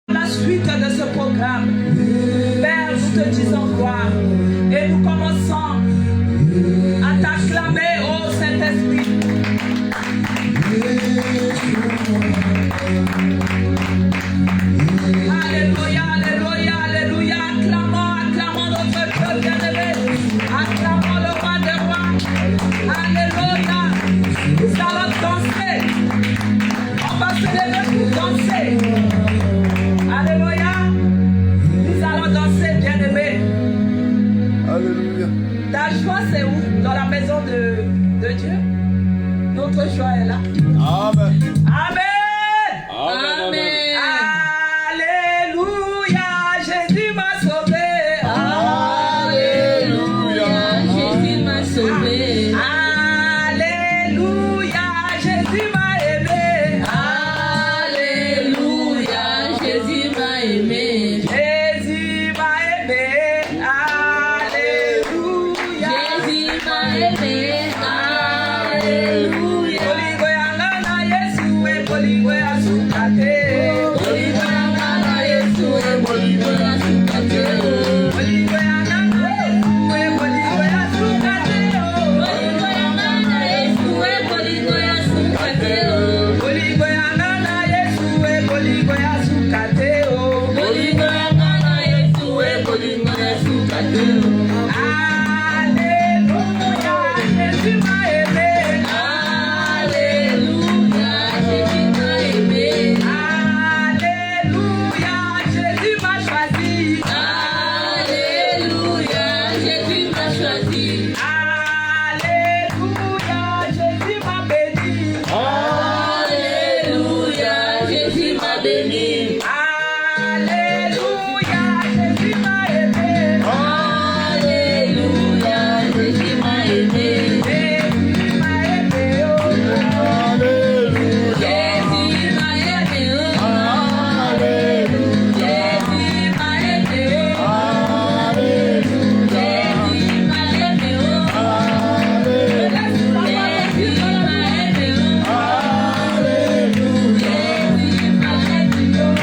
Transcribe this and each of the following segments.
La suite de ce programme, Père, nous te disons gloire et nous commençons à t'acclamer, ô Saint-Esprit. Alléluia, alléluia, alléluia. Acclamons notre Dieu bien-aimé. Acclamons le roi des rois. Alléluia. Nous allons danser. On va se lever pour danser. Alléluia. Nous allons danser, bien-aimé. Alléluia. Ta joie, c'est où? Dans la maison de Dieu. Notre joie est là. Amen. Amen. Amen. Alléluia, Jésus m'a sauvé. Alléluia, Jésus m'a sauvé. Alléluia, Jésus m'a aimé. Alléluia, Jésus m'a aimé. Jésus m'a aimé. Alléluia. Jésus m'a aimé. Alléluia. Poligoyangana Yesu e poligoya sukate. Poligoyangana Yesu e poligoya sukate. Poligoyangana Yesu e poligoya sukate. Poligoyangana Yesu e poligoya sukate. Poligoyangana Yesu e poligoya sukate. Poligoyangana Yesu e poligoya sukate. Alléluia, Jésus m'a aimé. Alléluia, Jésus m'a aimé. Alléluia, Jésus m'a choisi. Alléluia, Jésus m'a choisi. Alléluia, Jésus m'a béni. Alléluia, Jésus m'a béni. Alléluia, Jésus m'a aimé. Alléluia, Jésus m'a aimé. Jésus m'a aimé. Alléluia. Jésus m'a aimé. Alléluia. Jésus m'a aimé. Alléluia. Jésus m'a aimé. Alléluia. Jésus m'a aimé. Alléluia. Jésus m'a aimé.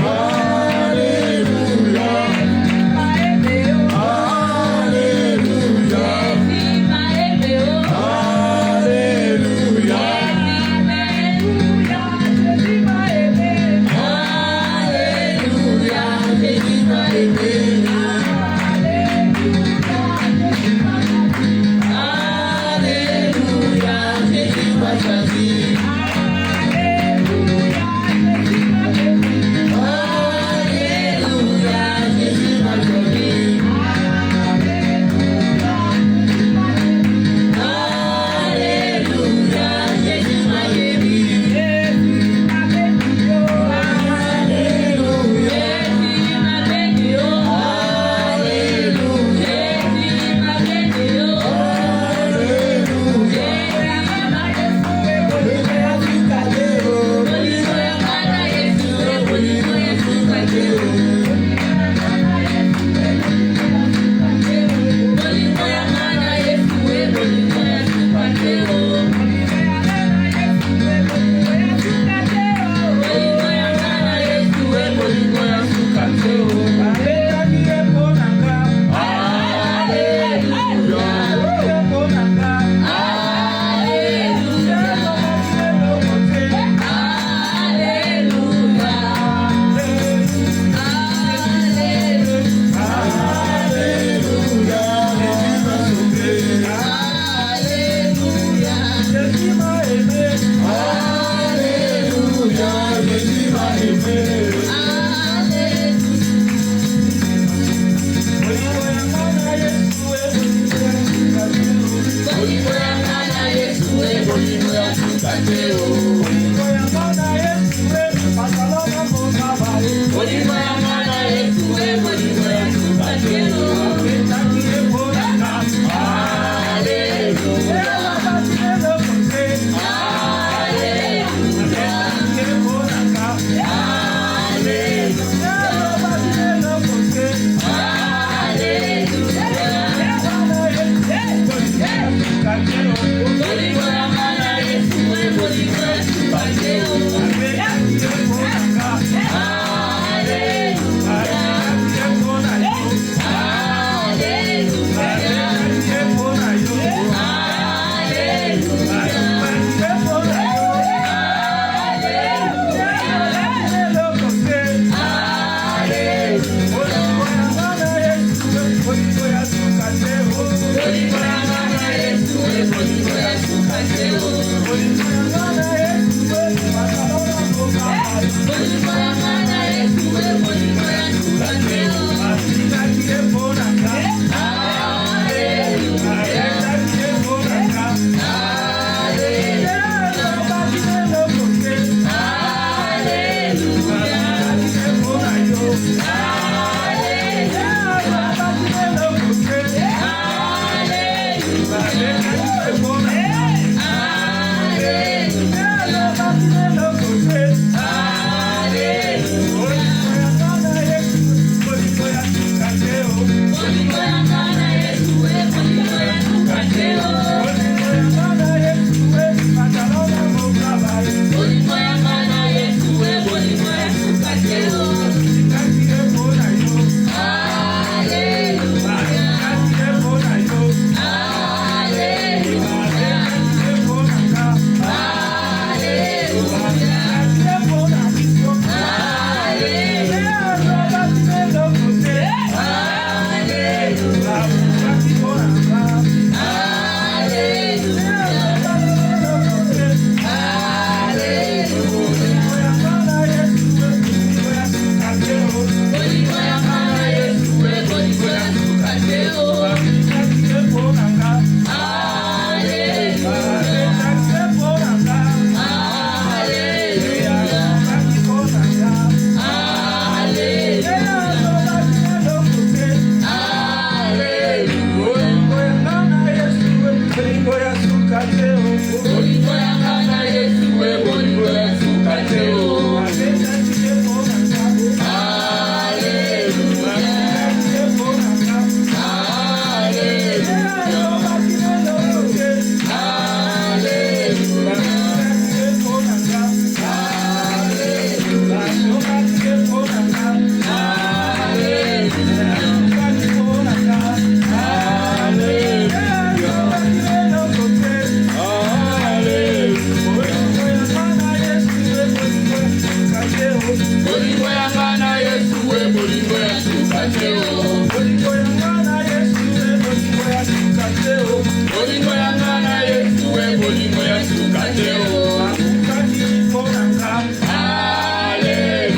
Bolingo yanga na Yesu we bolingo ya tukateo. Bolingo yanga na Yesu we bolingo ya tukateo. Bolingo yanga na Yesu we bolingo ya tukateo. Akukati ponanga. Hallelujah.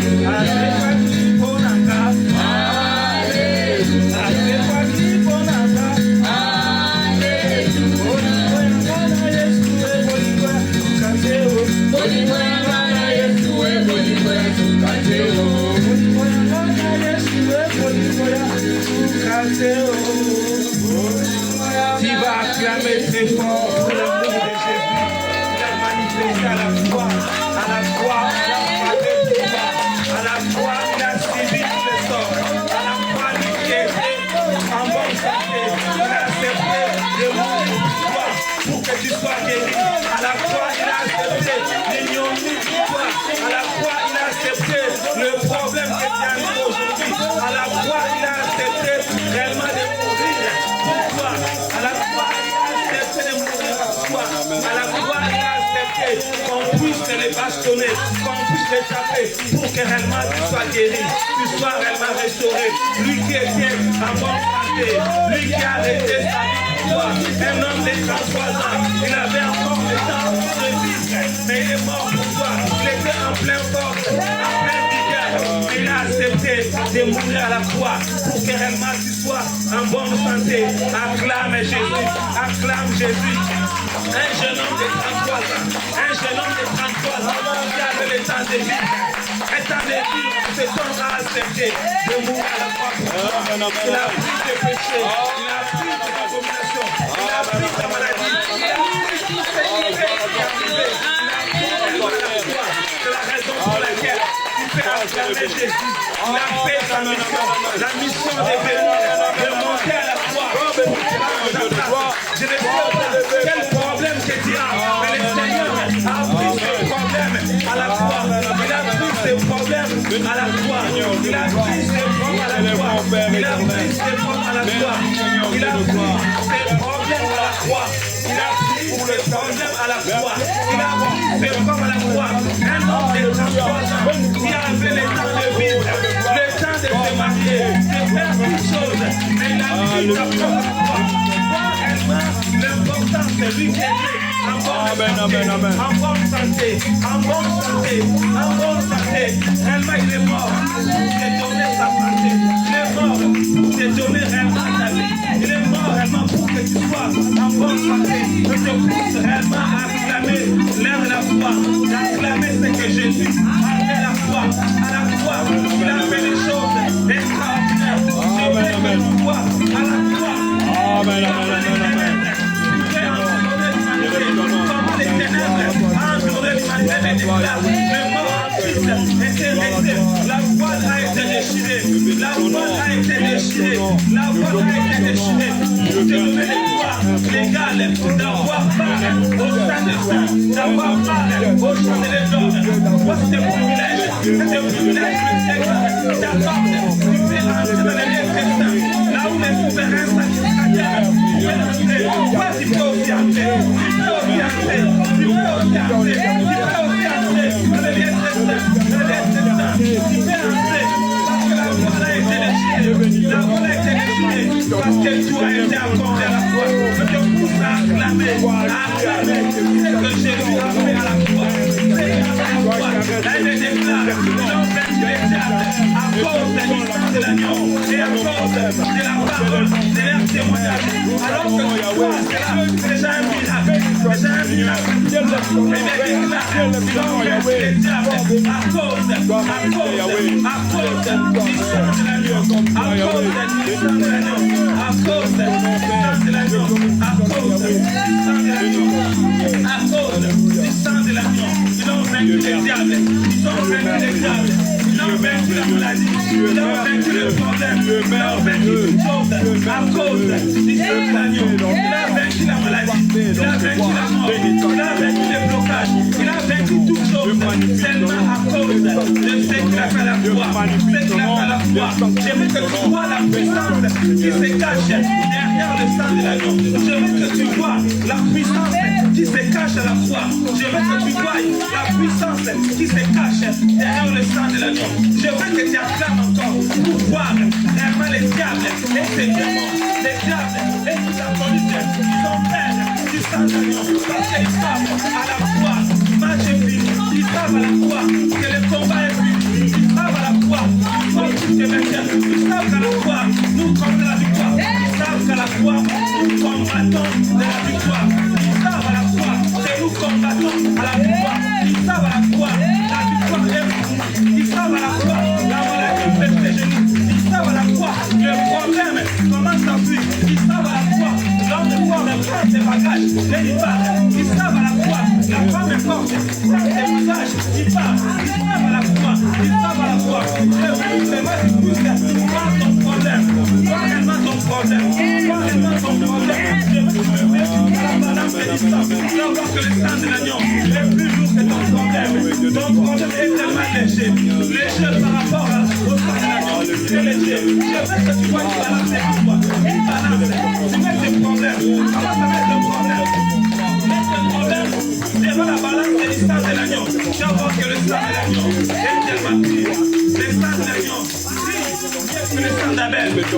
Akukati ponanga. Hallelujah. Akukati ponanga. Hallelujah. Bolingo yanga na Yesu we bolingo ya tukateo. Bolingo yanga na Yesu we bolingo ya tukateo. Bolingo yanga na Yesu we bolingo ya tukateo. Tu vas acclamer très fort pour le nom de Jésus. Il a manifesté à la croix, il a suivi tous les sorts, à la croix il était en bonne santé, il a accepté de mourir pour toi, pour que tu sois guéri. À la croix il a accepté l'ignominie pour toi, à la croix il a accepté le problème que tu as eu aujourd'hui, à la croix il a accepté réellement de mourir pour toi, à la croix il a accepté de mourir pour toi, à la croix il a accepté qu'on puisse te les bastonner, qu'on puisse les taper pour que réellement tu sois guéri, tu sois réellement restauré. Lui qui était en bonne santé, lui qui a arrêté sa vie pour toi, un homme de 33 ans, il avait encore le temps de vivre, mais il est mort pour toi, il était en pleine force, en pleine vigueur, mais il a accepté de mourir à la croix pour que réellement tu sois en bonne santé. Acclame Jésus, acclame Jésus. Un jeune homme de 33 ans, un jeune homme de 33 ans qui avait le temps de vivre. Un temps de vivre, cet homme a accepté de mourir à la croix pour toi. Il a pris tes péchés, il a pris tes abominations, il a pris ta maladie, il a pris tout ce qui est arrivé. Il a pris à la croix. C'est la raison pour laquelle tu peux acclamer Jésus. Il a fait sa mission, la mission de venir, de monter à la croix. Je ne sais pas quel problème que tu as, mais le Seigneur a pris ce problème à la croix. Il a pris ce problème à la croix. Il a pris ce problème à la croix. Il a pris ce problème à la croix. Il a pris ce problème à la croix. Il a pris ce problème à la croix. Il a pris ce problème à la croix. Un homme de 33 ans qui avait le temps de vivre, le temps de se marier, de faire toutes choses, mais il a pris sa propre croix. L'important c'est lui qui est en bonne santé, en bonne santé, en bonne santé. Réellement il est mort pour te donner sa santé. Il est mort pour te donner réellement ta vie. Il est mort réellement pour que tu sois en bonne santé. Je te pousse réellement à acclamer l'heure de la croix, d'acclamer ce que Jésus a fait à la croix. À la croix, il a fait des choses extraordinaires. J'ai fait pour toi à la croix. Amen, amen, amen. Comment les ténèbres entouraient l'humanité, le mort en Christ était resté. La voile a été déchirée. La voile a été déchirée. La voile a été déchirée. Pour te donner les droits légaux d'avoir part au sein de saints, d'avoir part au sein de l'homme. Moi, c'est un privilège. C'est un privilège que t'apporte. Tu peux entrer dans les lieux de saints. Là où les souverains sacrificateurs, tu peux entrer. Toi, tu peux aussi entrer. Parce que tout a été accordé à la croix. Je te pousse à acclamer ce que Jésus a fait à la croix. Là, il déclare l'homme les diables à cause de l'histoire de l'agneau et à cause de la parole de leur témoignage. Alors que toi, c'est déjà un miracle. Déjà un miracle. Il déclare l'homme les diables à cause du sang de l'agneau. À cause du sang de l'agneau. À cause du sang de l'agneau. À cause du sang de l'agneau. Ils ont vaincu les diables. Ils ont vaincu les diables. Ils ont vaincu la maladie, nous avons vaincu le problème, nous avons vaincu toutes choses à cause du sang de l'agneau. Il a vaincu la maladie, il a vaincu la mort, il a vaincu les blocages, il a vaincu toutes choses seulement à cause de ce qu'il a fait à la croix. Ce qu'il a fait à la croix. J'aimerais que tu vois la puissance qui se cache derrière le sang de l'agneau. J'aimerais que tu vois la puissance qui se cache à la croix. J'aimerais que tu vois la puissance qui se cache derrière le sang de l'agneau. Je veux que tu acclames encore pour voir réellement les diables et ces démons, les diables et tous les polices qui sont peur du sang de l'agneau. Parce qu'ils savent à la croix, match est fini. Ils savent à la croix que le combat est fini. Ils savent à la croix, nous sommes tous des vainqueurs. Ils savent qu'à la croix, nous comptons la victoire. Ils savent qu'à la croix, nous combattons de la victoire. Ils savent à la croix que nous combattons à la victoire. Ils savent à la croix la victoire est venue. Ils savent à la croix la maladie fait les genoux. Ils savent à la croix le problème commence à fuir. Ils savent à la croix l'homme de croix prend ses bagages et il part. Ils savent à la croix la femme est forte, prend ses bagages, il part. Ils savent à la croix, ils savent à la croix. C'est moi qui pousse, vois ton problème, vois réellement ton problème, vois réellement ton problème. Je veux que tu me mets à la balance et l'histoire. Tu vas voir que le sang de l'agneau est plus lourd que ton problème. Ton problème est tellement léger, léger par rapport au sang de l'agneau. C'est léger. Je veux que tu vois une balance avec toi, une balance. Tu mets tes problèmes, comment ça met le problème? Mets tes problèmes devant la balance de l'histoire de l'agneau. Tu vas voir que le sang de l'agneau est tellement pur. Le sang de l'agneau, mieux que le sang d'Abel, mieux que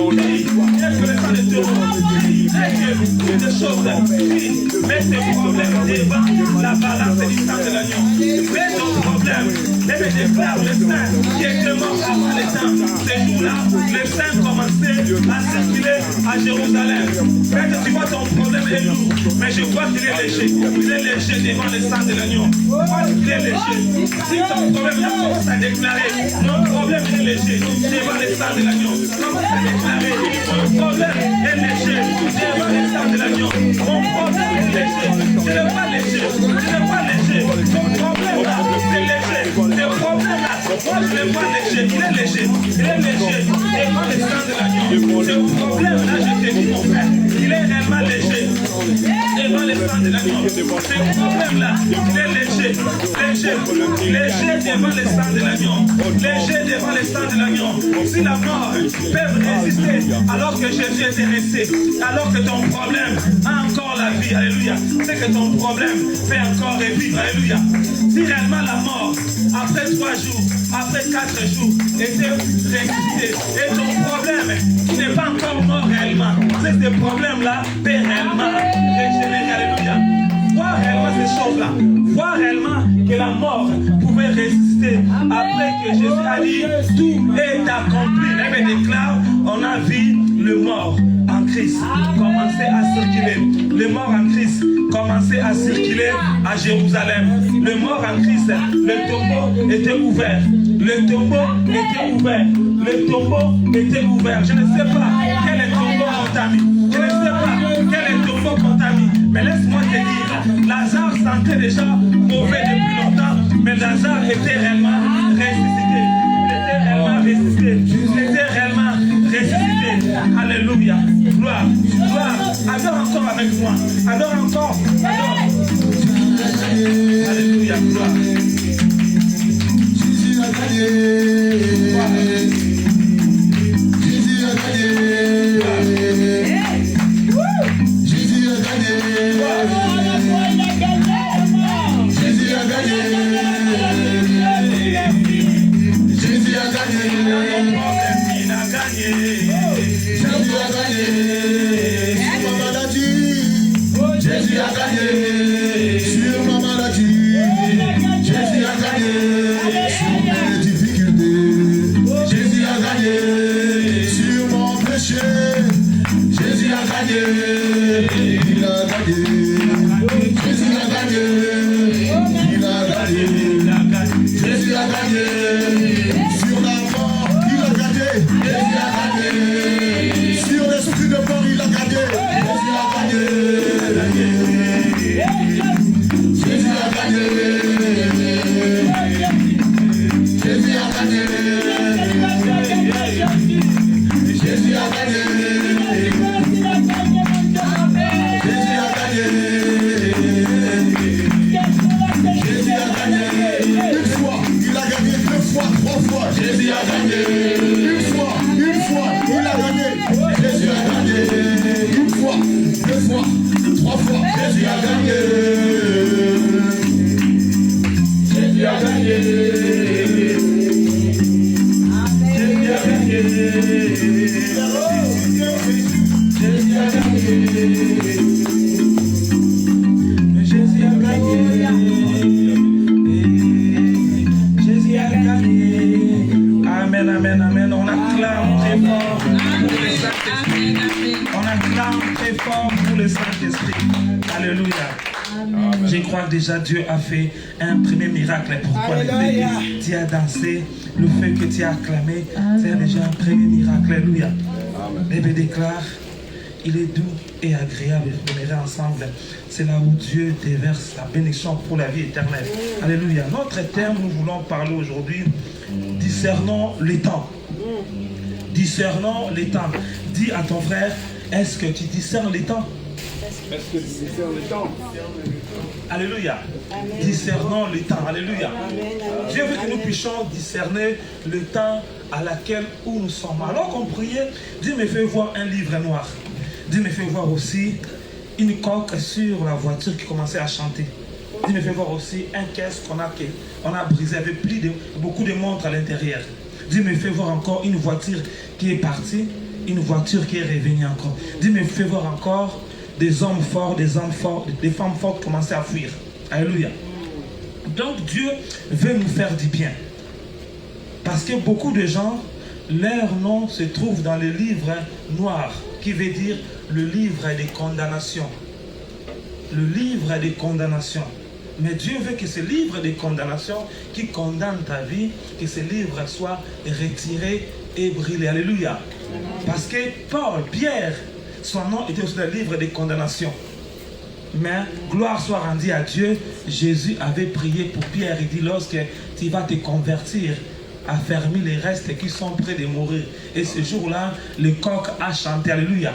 le sang de taureau, mieux que des choses. Mets tes problèmes devant la balance de l'histoire de l'agneau. Mets ton problème, et me déclare le saint qui était mort avant les temps. Ces jours-là, le saint commençait à circuler à Jérusalem. Peut-être tu vois ton problème est lourd, mais je crois qu'il est léger. Il est léger devant le sang de l'agneau. Je crois qu'il est léger. Si ton problème là commence à déclarer, mon problème est léger devant le sang de l'agneau. Commence à déclarer, mon problème est léger devant le sang de l'agneau. Mon problème est léger. Je ne pas léger. Je ne pas léger. Ton problème là, c'est léger. Le problème là, moi je ne pas léger. Il est léger. Il est léger devant le sang de l'agneau. Ce problème là, je te dis mon frère, il est réellement léger devant le sang de l'agneau. Ce problème là, il est léger. Léger. Léger devant le sang de l'agneau. Léger devant le sang de l'agneau. Si la mort peut résister alors que Jésus était resté, alors que ton problème a encore la vie, alléluia, c'est que ton problème fait encore revivre, alléluia. Si réellement la mort, après 3 jours, après 4 jours, était ressuscité, et ton problème qui n'est pas encore mort réellement, c'est ce problème-là peut réellement régénérer, alléluia. Voir réellement ces choses-là, voir réellement que la mort pouvait résister après que Jésus a dit tout est accompli. Il me déclare, on a vu le mort en Christ commencer à circuler. Le mort en Christ commençait à circuler à Jérusalem. Le mort en Christ, le tombeau était ouvert. Le tombeau était ouvert. Le tombeau était ouvert. Je ne sais pas quel est le tombeau contaminé. Je ne sais pas quel est le tombeau contaminé. Mais laisse-moi te dire, Lazare sentait déjà mauvais depuis longtemps, mais Lazare était réellement ressuscité. Il était réellement ressuscité. Il était réellement ressuscité. Alléluia. Gloire. Gloire. Adore encore avec moi. Adore encore. Adore. Alléluia. Gloire. Jésus a gagné. Jésus a gagné. Jésus a gagné. Jésus a gagné. Jésus a gagné. Il a gagné. Jésus a gagné. Sur ma maladie. Jésus a gagné. Sur ma maladie. Jésus a gagné. Sur mes difficultés. Jésus a gagné. Sur mon péché. Jésus a gagné. Il a gagné. Jésus a gagné. Il a gagné. Jésus a gagné. Sur la mort, il a gagné. Jésus a gagné. Sur l'esprit de mort, il a gagné. Jésus a gagné. gagné. Jésus a gagné. Jésus a gagné. Jésus a gagné. Une fois, il a gagné 2 fois, 3 fois. Jésus a gagné. Une fois, il a gagné. Jésus a gagné. Une fois, 2 fois, 3 fois. Jésus a gagné. Jésus a gagné. Jésus a gagné. Jésus a gagné. Jésus a gagné. Jésus a gagné. Amen, amen, amen. On acclame très fort pour le Saint-Esprit. On acclame très fort pour le Saint-Esprit. Alléluia. Je crois que déjà Dieu a fait un premier miracle. Pourquoi le fait que tu as dansé, le fait que tu as acclamé, c'est déjà un premier miracle. Alléluia. Bébé déclare, il est doux et agréable de demeurer ensemble. C'est là où Dieu déverse la bénédiction pour la vie éternelle. Alléluia. Notre terme, nous voulons parler aujourd'hui, discernons les temps. Discernons les temps. Dis à ton frère, est-ce que tu discernes les temps? Est-ce que tu discernes le temps? Alléluia. Discernons le temps. Alléluia. Dieu veut que nous puissions discerner le temps à laquelle où nous sommes. Alors qu'on priait, Dieu me fait voir un livre noir. Dieu me fait voir aussi une coque sur la voiture qui commençait à chanter. Dieu me fait voir aussi un caisse qu'on a brisé avec beaucoup de montres à l'intérieur. Dieu me fait voir encore une voiture qui est partie, une voiture qui est revenue encore. Dieu me fait voir encore des hommes forts, des hommes forts, des femmes fortes commencer à fuir. Alléluia. Donc Dieu veut nous faire du bien. Parce que beaucoup de gens, leur nom se trouve dans le livre noir, qui veut dire le livre des condamnations. Le livre des condamnations. Mais Dieu veut que ce livre des condamnations qui condamne ta vie, que ce livre soit retiré et brûlé. Alléluia. Parce que Pierre, son nom était aussi dans le livre des condamnations. Mais gloire soit rendue à Dieu, Jésus avait prié pour Pierre. Il dit, lorsque tu vas te convertir, affermis les restes qui sont près de mourir. Et ce jour-là, le coq a chanté. Alléluia.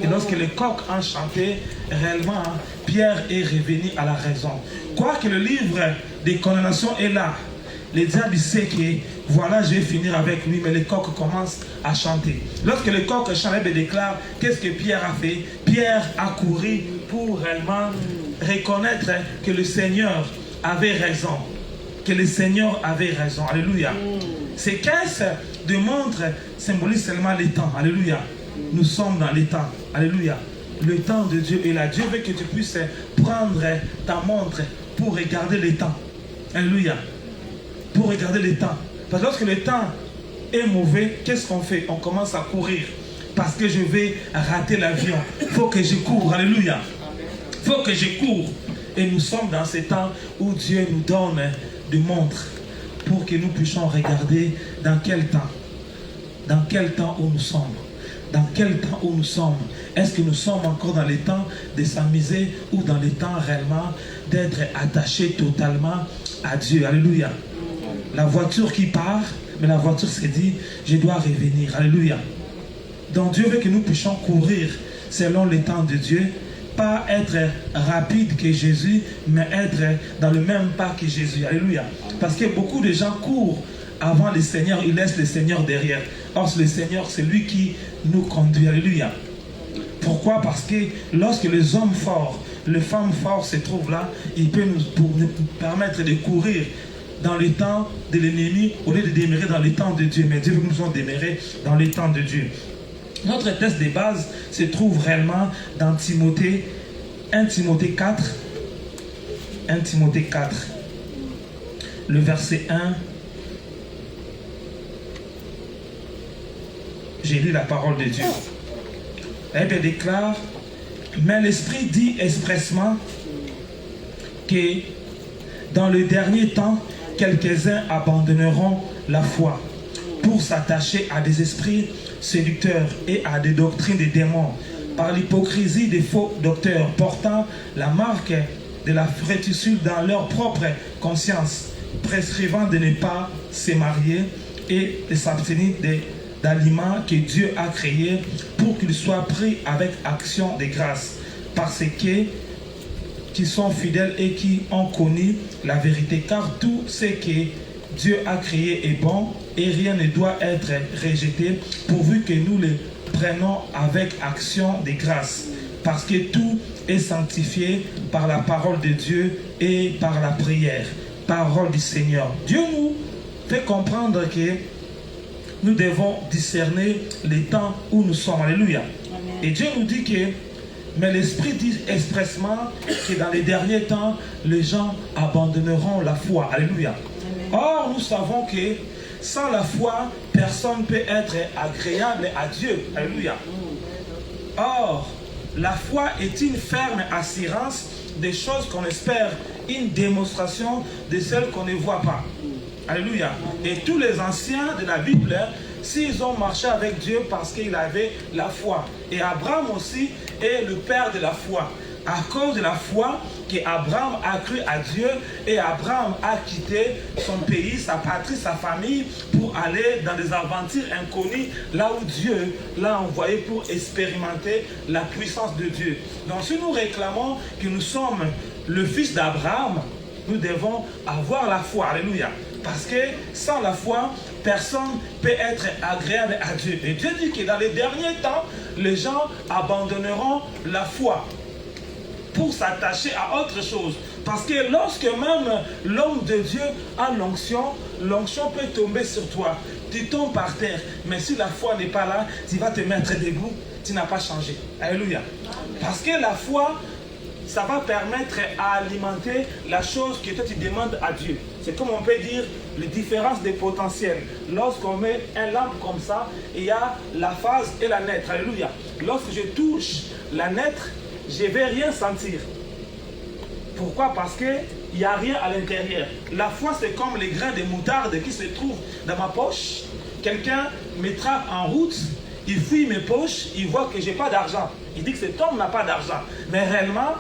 Et lorsque le coq a chanté, réellement, Pierre est revenu à la raison. Quoique le livre des condamnations est là, le diable sait que voilà, je vais finir avec lui, mais le coq commence à chanter. Lorsque le coq chante et déclare, qu'est-ce que Pierre a fait? Pierre a couru pour réellement reconnaître que le Seigneur avait raison. Que le Seigneur avait raison. Alléluia. Ces caisses de montres symbolisent seulement les temps. Alléluia. Nous sommes dans les temps. Alléluia. Le temps de Dieu est là. Dieu veut que tu puisses prendre ta montre pour regarder les temps. Alléluia. Pour regarder les temps. Parce que lorsque le temps est mauvais, qu'est-ce qu'on fait? On commence à courir. Parce que je vais rater l'avion. Il faut que je cours. Alléluia. Il faut que je cours. Et nous sommes dans ces temps où Dieu nous donne des montres pour que nous puissions regarder dans quel temps. Dans quel temps où nous sommes. Dans quel temps où nous sommes. Est-ce que nous sommes encore dans les temps de s'amuser ou dans les temps réellement d'être attachés totalement à Dieu? Alléluia. La voiture qui part, mais la voiture s'est dit, je dois revenir. Alléluia. Donc Dieu veut que nous puissions courir selon les temps de Dieu. Pas être rapide que Jésus, mais être dans le même pas que Jésus. Alléluia. Parce que beaucoup de gens courent avant le Seigneur, ils laissent le Seigneur derrière. Or, le Seigneur, c'est lui qui nous conduit. Alléluia. Pourquoi? Parce que lorsque les hommes forts, les femmes fortes se trouvent là, il peut nous permettre de courir dans le temps de l'ennemi au lieu de demeurer dans le temps de Dieu. Mais Dieu veut que nous soyons demeurés dans le temps de Dieu. Notre texte de base se trouve réellement dans Timothée, 1 Timothée 4, 1 Timothée 4, le verset 1. J'ai lu la parole de Dieu. La Bible déclare, mais l'Esprit dit expressement que dans le dernier temps, quelques-uns abandonneront la foi pour s'attacher à des esprits séducteurs et à des doctrines des démons, par l'hypocrisie des faux docteurs, portant la marque de la frétitude dans leur propre conscience, prescrivant de ne pas se marier et de s'abstenir d'aliments que Dieu a créés pour qu'ils soient pris avec action de grâce, parce que qui sont fidèles et qui ont connu la vérité, car tout ce que Dieu a créé est bon et rien ne doit être rejeté pourvu que nous le prenons avec action de grâce, parce que tout est sanctifié par la parole de Dieu et par la prière. Parole du Seigneur. Dieu nous fait comprendre que nous devons discerner les temps où nous sommes. Alléluia. Amen. Et Dieu nous dit que, mais l'Esprit dit expressement que dans les derniers temps, les gens abandonneront la foi. Alléluia. Amen. Or, nous savons que sans la foi, personne ne peut être agréable à Dieu. Alléluia. Or, la foi est une ferme assurance des choses qu'on espère, une démonstration de celles qu'on ne voit pas. Alléluia. Et tous les anciens de la Bible, s'ils ont marché avec Dieu parce qu'ils avaient la foi. Et Abraham aussi est le père de la foi. À cause de la foi qu'Abraham a cru à Dieu et Abraham a quitté son pays, sa patrie, sa famille pour aller dans des aventures inconnues là où Dieu l'a envoyé pour expérimenter la puissance de Dieu. Donc si nous réclamons que nous sommes le fils d'Abraham, nous devons avoir la foi. Alléluia. Parce que sans la foi, personne ne peut être agréable à Dieu. Et Dieu dit que dans les derniers temps, les gens abandonneront la foi pour s'attacher à autre chose. Parce que lorsque même l'homme de Dieu a l'onction, l'onction peut tomber sur toi. Tu tombes par terre. Mais si la foi n'est pas là, tu vas te mettre debout. Tu n'as pas changé. Alléluia. Parce que la foi, ça va permettre à alimenter la chose que toi tu demandes à Dieu. C'est comme on peut dire les différences des potentiels. Lorsqu'on met un lampe comme ça, il y a la phase et la naître. Alléluia. Lorsque je touche la naître, je ne vais rien sentir. Pourquoi? Parce qu'il n'y a rien à l'intérieur. La foi, c'est comme les grains de moutarde qui se trouvent dans ma poche. Quelqu'un me trappe en route, il fouille mes poches, il voit que je n'ai pas d'argent. Il dit que cet homme n'a pas d'argent. Mais réellement,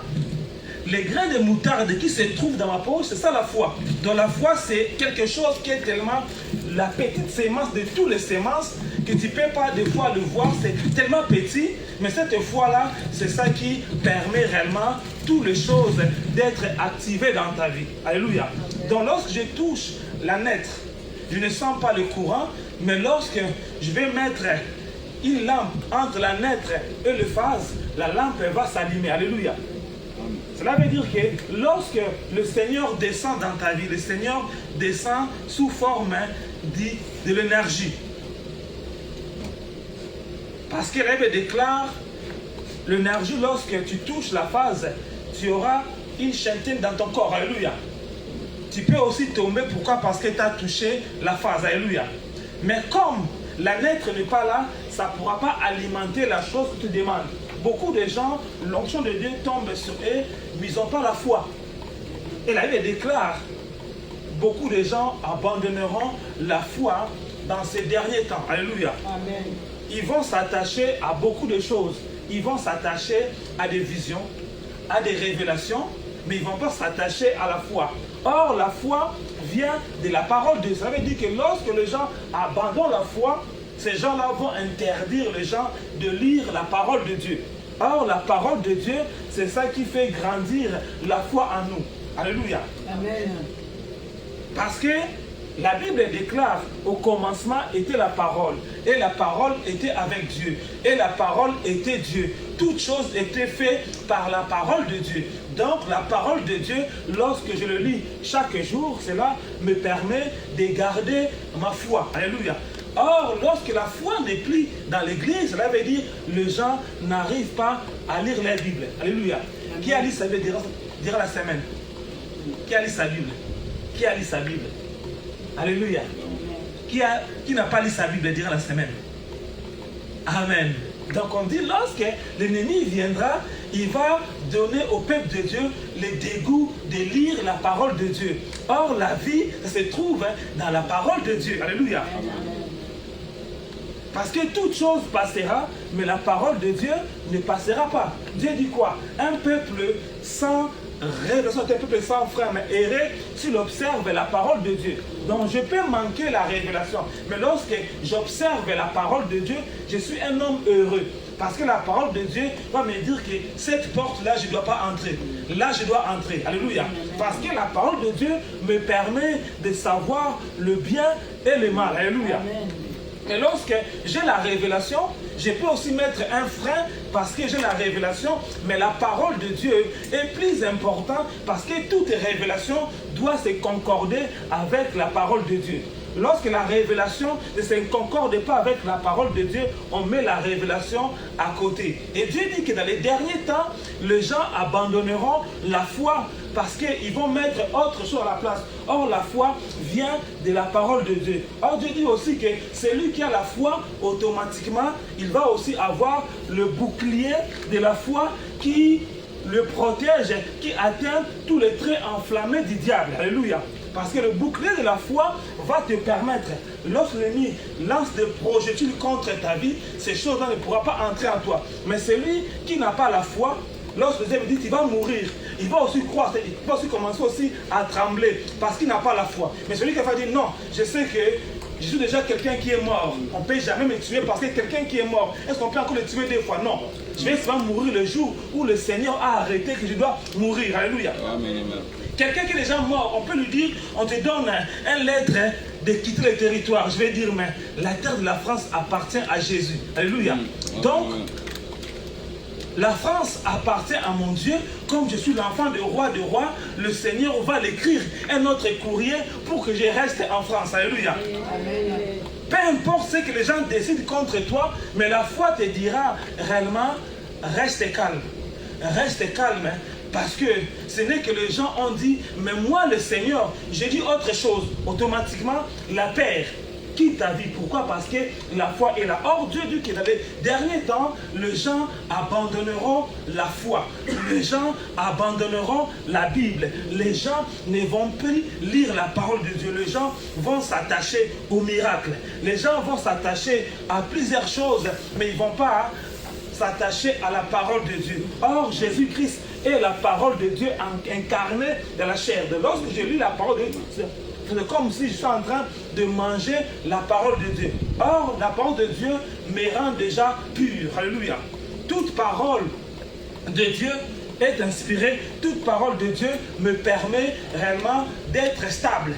les grains de moutarde qui se trouvent dans ma poche, c'est ça la foi. Donc la foi, c'est quelque chose qui est tellement la petite sémence de toutes les sémences que tu ne peux pas des fois le voir. C'est tellement petit, mais cette foi-là, c'est ça qui permet réellement toutes les choses d'être activées dans ta vie. Alléluia. Donc lorsque je touche la naître, je ne sens pas le courant, mais lorsque je vais mettre une lampe entre la naître et le phase, la lampe va s'allumer. Alléluia. Cela veut dire que lorsque le Seigneur descend dans ta vie, le Seigneur descend sous forme de l'énergie. Parce que la Bible déclare l'énergie, lorsque tu touches la phase, tu auras une chantaine dans ton corps. Alléluia. Tu peux aussi tomber. Pourquoi? Parce que tu as touché la phase. Alléluia. Mais comme la naître n'est pas là, ça ne pourra pas alimenter la chose que tu demandes. Beaucoup de gens, l'onction de Dieu tombe sur eux, mais ils n'ont pas la foi. Et la Bible déclare, beaucoup de gens abandonneront la foi dans ces derniers temps. Alléluia. Amen. Ils vont s'attacher à beaucoup de choses. Ils vont s'attacher à des visions, à des révélations, mais ils ne vont pas s'attacher à la foi. Or, la foi vient de la parole de Dieu. Ça veut dire que lorsque les gens abandonnent la foi, ces gens-là vont interdire les gens de lire la parole de Dieu. Or, la parole de Dieu, c'est ça qui fait grandir la foi en nous. Alléluia. Amen. Parce que la Bible déclare, au commencement était la parole, et la parole était avec Dieu, et la parole était Dieu. Toutes choses étaient faites par la parole de Dieu. Donc la parole de Dieu, lorsque je le lis chaque jour, cela me permet de garder ma foi. Alléluia. Or, lorsque la foi n'est plus dans l'église, cela veut dire que les gens n'arrivent pas à lire la Bible. Alléluia. Amen. Qui a lu sa Bible dira la semaine. Qui a lu sa Bible? Qui a lu sa Bible? Alléluia. Qui n'a pas lu sa Bible dira la semaine. Amen. Donc on dit, lorsque l'ennemi viendra, il va donner au peuple de Dieu le dégoût de lire la parole de Dieu. Or, la vie se trouve dans la parole de Dieu. Alléluia. Parce que toute chose passera, mais la parole de Dieu ne passera pas. Dieu dit quoi? Un peuple sans révélation est un peuple sans frère, mais errer s'il observe la parole de Dieu. Donc je peux manquer la révélation, mais lorsque j'observe la parole de Dieu, je suis un homme heureux. Parce que la parole de Dieu va me dire que cette porte-là, je ne dois pas entrer. Là, je dois entrer. Alléluia. Parce que la parole de Dieu me permet de savoir le bien et le mal. Alléluia. Et lorsque j'ai la révélation, je peux aussi mettre un frein parce que j'ai la révélation, mais la parole de Dieu est plus importante parce que toute révélation doit se concorder avec la parole de Dieu. Lorsque la révélation ne se concorde pas avec la parole de Dieu, on met la révélation à côté. Et Dieu dit que dans les derniers temps, les gens abandonneront la foi parce qu'ils vont mettre autre chose à la place. Or, la foi vient de la parole de Dieu. Or, Dieu dit aussi que celui qui a la foi, automatiquement, il va aussi avoir le bouclier de la foi qui le protège, qui atteint tous les traits enflammés du diable. Alléluia. Parce que le bouclier de la foi va te permettre, lorsque l'ennemi lance des projectiles contre ta vie, ces choses-là ne pourront pas entrer en toi. Mais celui qui n'a pas la foi, lorsque le diable dit qu'il va mourir, il va aussi croire, il va aussi commencer aussi à trembler parce qu'il n'a pas la foi. Mais celui qui va dire non, je sais que je suis déjà quelqu'un qui est mort. On ne peut jamais me tuer parce que quelqu'un qui est mort, est-ce qu'on peut encore le tuer des fois? Non. Je vais souvent mourir le jour où le Seigneur a arrêté que je dois mourir. Alléluia. Amen. Quelqu'un qui est déjà mort, on peut lui dire, on te donne un lettre de quitter le territoire. Je vais dire, mais la terre de la France appartient à Jésus. Alléluia. Donc, la France appartient à mon Dieu. Comme je suis l'enfant de roi, le Seigneur va l'écrire un autre courrier pour que je reste en France. Alléluia. Amen. Peu importe ce que les gens décident contre toi, mais la foi te dira réellement, reste calme. Reste calme. Parce que ce n'est que les gens ont dit, mais moi le Seigneur, j'ai dit autre chose. Automatiquement, la paix quitte ta vie. Pourquoi? Parce que la foi est là. Or, Dieu dit que dans les derniers temps, les gens abandonneront la foi. Les gens abandonneront la Bible. Les gens ne vont plus lire la parole de Dieu. Les gens vont s'attacher au miracle. Les gens vont s'attacher à plusieurs choses, mais ils ne vont pas s'attacher à la parole de Dieu. Or, Jésus-Christ est la parole de Dieu incarnée dans la chair. Lorsque je lis la parole de Dieu, c'est comme si je suis en train de manger la parole de Dieu. Or, la parole de Dieu me rend déjà pur. Alléluia. Toute parole de Dieu est inspirée. Toute parole de Dieu me permet réellement d'être stable.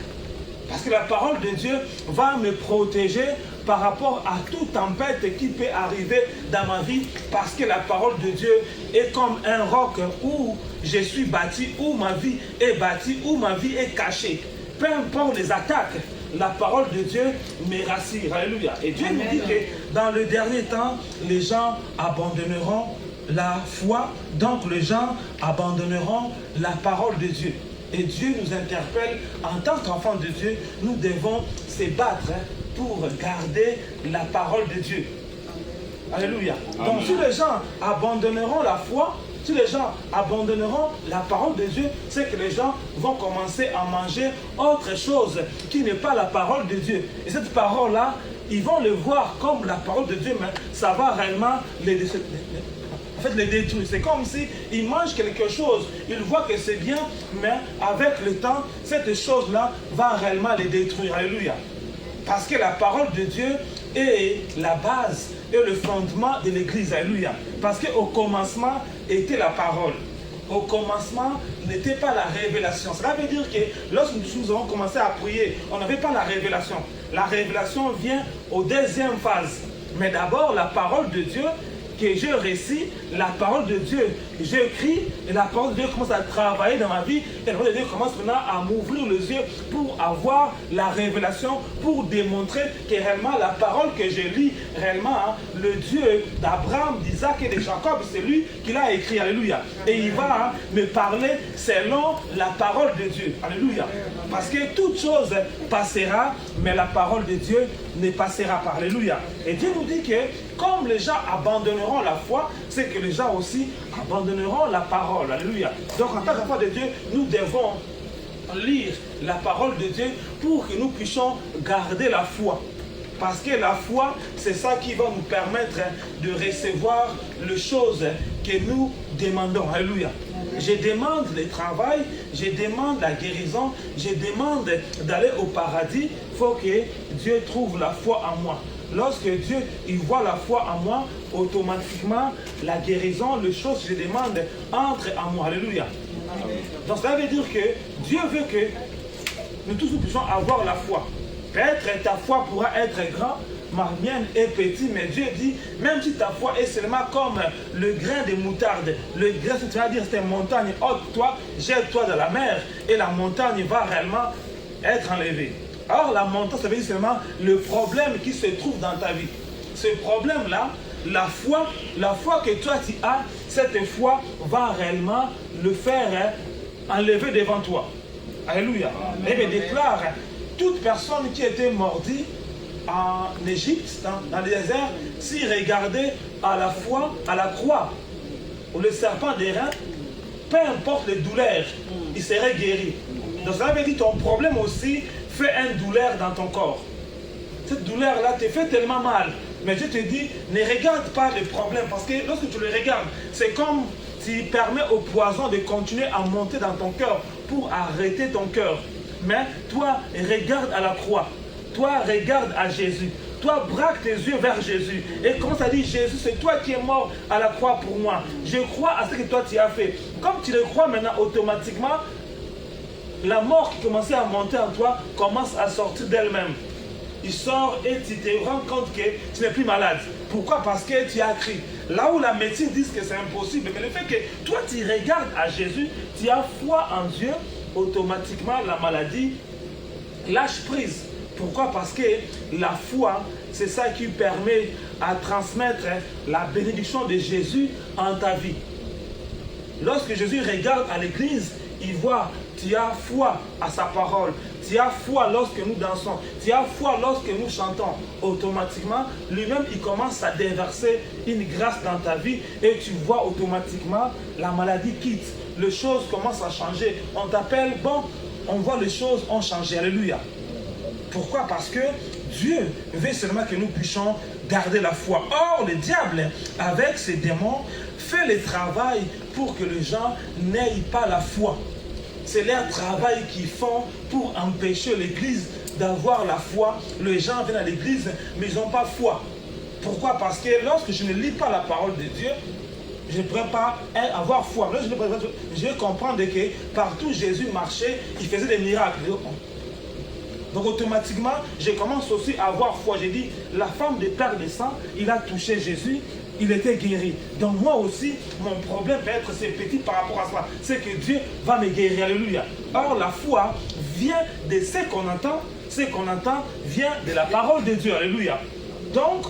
Parce que la parole de Dieu va me protéger par rapport à toute tempête qui peut arriver dans ma vie. Parce que la parole de Dieu est comme un roc où je suis bâti, où ma vie est bâtie, où ma vie est cachée. Peu importe les attaques, la parole de Dieu me rassure. Alléluia. Et Dieu nous dit que dans le dernier temps, les gens abandonneront la foi. Donc les gens abandonneront la parole de Dieu. Et Dieu nous interpelle, en tant qu'enfants de Dieu, nous devons se battre pour garder la parole de Dieu. Alléluia. Amen. Donc si les gens abandonneront la foi, si les gens abandonneront la parole de Dieu, c'est que les gens vont commencer à manger autre chose qui n'est pas la parole de Dieu. Et cette parole-là, ils vont le voir comme la parole de Dieu, mais ça va réellement les détruire. C'est comme si ils mangent quelque chose, ils voient que c'est bien, mais avec le temps, cette chose-là va réellement les détruire. Alléluia. Parce que la parole de Dieu est la base et le fondement de l'Église. Alléluia. Parce qu'au commencement était la parole. Au commencement n'était pas la révélation. Cela veut dire que lorsque nous avons commencé à prier, on n'avait pas la révélation. La révélation vient aux deuxième phase. Mais d'abord, la parole de Dieu que je récite, la parole de Dieu, j'écris, et la parole de Dieu commence à travailler dans ma vie, et la parole de Dieu commence maintenant à m'ouvrir les yeux pour avoir la révélation, pour démontrer que réellement la parole que je lis, réellement, le Dieu d'Abraham, d'Isaac et de Jacob, c'est lui qui l'a écrit. Alléluia. Et il va me parler selon la parole de Dieu. Alléluia. Parce que toute chose passera, mais la parole de Dieu ne passera pas. Alléluia. Et Dieu nous dit que comme les gens abandonneront la foi, c'est que les gens aussi abandonneront la parole. Alléluia. Donc en tant qu'enfants de Dieu, nous devons lire la parole de Dieu pour que nous puissions garder la foi. Parce que la foi, c'est ça qui va nous permettre de recevoir les choses que nous demandons. Alléluia. je demande le travail, je demande la guérison, je demande d'aller au paradis, il faut que Dieu trouve la foi en moi. Lorsque Dieu il voit la foi en moi, automatiquement, la guérison, les choses que je demande entrent en moi. Alléluia. Donc ça veut dire que Dieu veut que nous tous nous puissions avoir la foi. Peut-être ta foi pourra être grande, ma mienne est petite, mais Dieu dit, même si ta foi est seulement comme le grain de moutarde, le grain, tu vas dire, c'est une montagne haute, toi, jette-toi dans la mer, et la montagne va réellement être enlevée. Or, la montagne, ça veut dire seulement le problème qui se trouve dans ta vie. Ce problème-là, la foi que toi tu as, cette foi va réellement le faire enlever devant toi. Alléluia. Et il déclare, toute personne qui était mordie en Égypte, dans le désert, s'il regardait à la foi, à la croix, ou le serpent des reins, peu importe les douleurs, il serait guéri. Donc ça veut dire ton problème aussi fait une douleur dans ton corps. Cette douleur-là te fait tellement mal. Mais Dieu te dit, ne regarde pas les problèmes, parce que lorsque tu les regardes, c'est comme tu permets au poison de continuer à monter dans ton cœur pour arrêter ton cœur. Mais toi, regarde à la croix. Toi, regarde à Jésus. Toi, braque tes yeux vers Jésus. Et commence à dire, Jésus, c'est toi qui es mort à la croix pour moi. Je crois à ce que toi tu as fait. Comme tu le crois maintenant, automatiquement, la mort qui commençait à monter en toi commence à sortir d'elle-même. Il sort et tu te rends compte que tu n'es plus malade. Pourquoi? Parce que tu as crié. Là où la médecine dit que c'est impossible, mais le fait que toi tu regardes à Jésus, tu as foi en Dieu, automatiquement la maladie lâche prise. Pourquoi? Parce que la foi, c'est ça qui permet à transmettre la bénédiction de Jésus en ta vie. Lorsque Jésus regarde à l'église, il voit, tu as foi à sa parole, tu as foi lorsque nous dansons, tu as foi lorsque nous chantons. Automatiquement, lui-même, il commence à déverser une grâce dans ta vie et tu vois automatiquement la maladie quitte. Les choses commencent à changer. On t'appelle, bon, on voit les choses ont changé. Alléluia. Pourquoi? Parce que Dieu veut seulement que nous puissions garder la foi. Or, le diable, avec ses démons, fait le travail pour que les gens n'aient pas la foi. C'est leur travail qu'ils font pour empêcher l'église d'avoir la foi. Les gens viennent à l'église, mais ils n'ont pas foi. Pourquoi? Parce que lorsque je ne lis pas la parole de Dieu, je ne pourrais pas avoir foi. Je vais comprendre que partout Jésus marchait, il faisait des miracles. Donc automatiquement, je commence aussi à avoir foi. J'ai dit, la femme de père de sang, il a touché Jésus, il était guéri. Donc moi aussi, mon problème peut être c'est petit par rapport à cela. C'est que Dieu va me guérir. Alléluia. Or, la foi vient de ce qu'on entend. Ce qu'on entend vient de la parole de Dieu. Alléluia. Donc,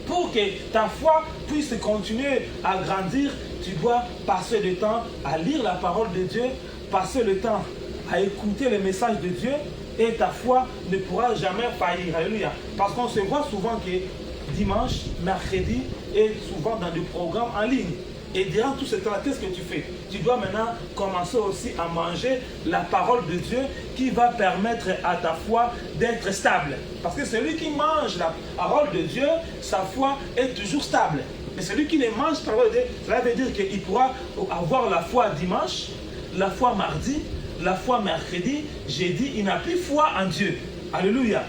pour que ta foi puisse continuer à grandir, tu dois passer le temps à lire la parole de Dieu, passer le temps à écouter les messages de Dieu, et ta foi ne pourra jamais faillir. Alléluia. Parce qu'on se voit souvent que dimanche, mercredi, et souvent dans des programmes en ligne. Et durant tout ce temps-là, qu'est-ce que tu fais? Tu dois maintenant commencer aussi à manger la parole de Dieu qui va permettre à ta foi d'être stable. Parce que celui qui mange la parole de Dieu, sa foi est toujours stable. Mais celui qui ne mange pas la parole de Dieu, cela veut dire qu'il pourra avoir la foi dimanche, la foi mardi, la foi mercredi, jeudi, il n'a plus foi en Dieu. Alléluia.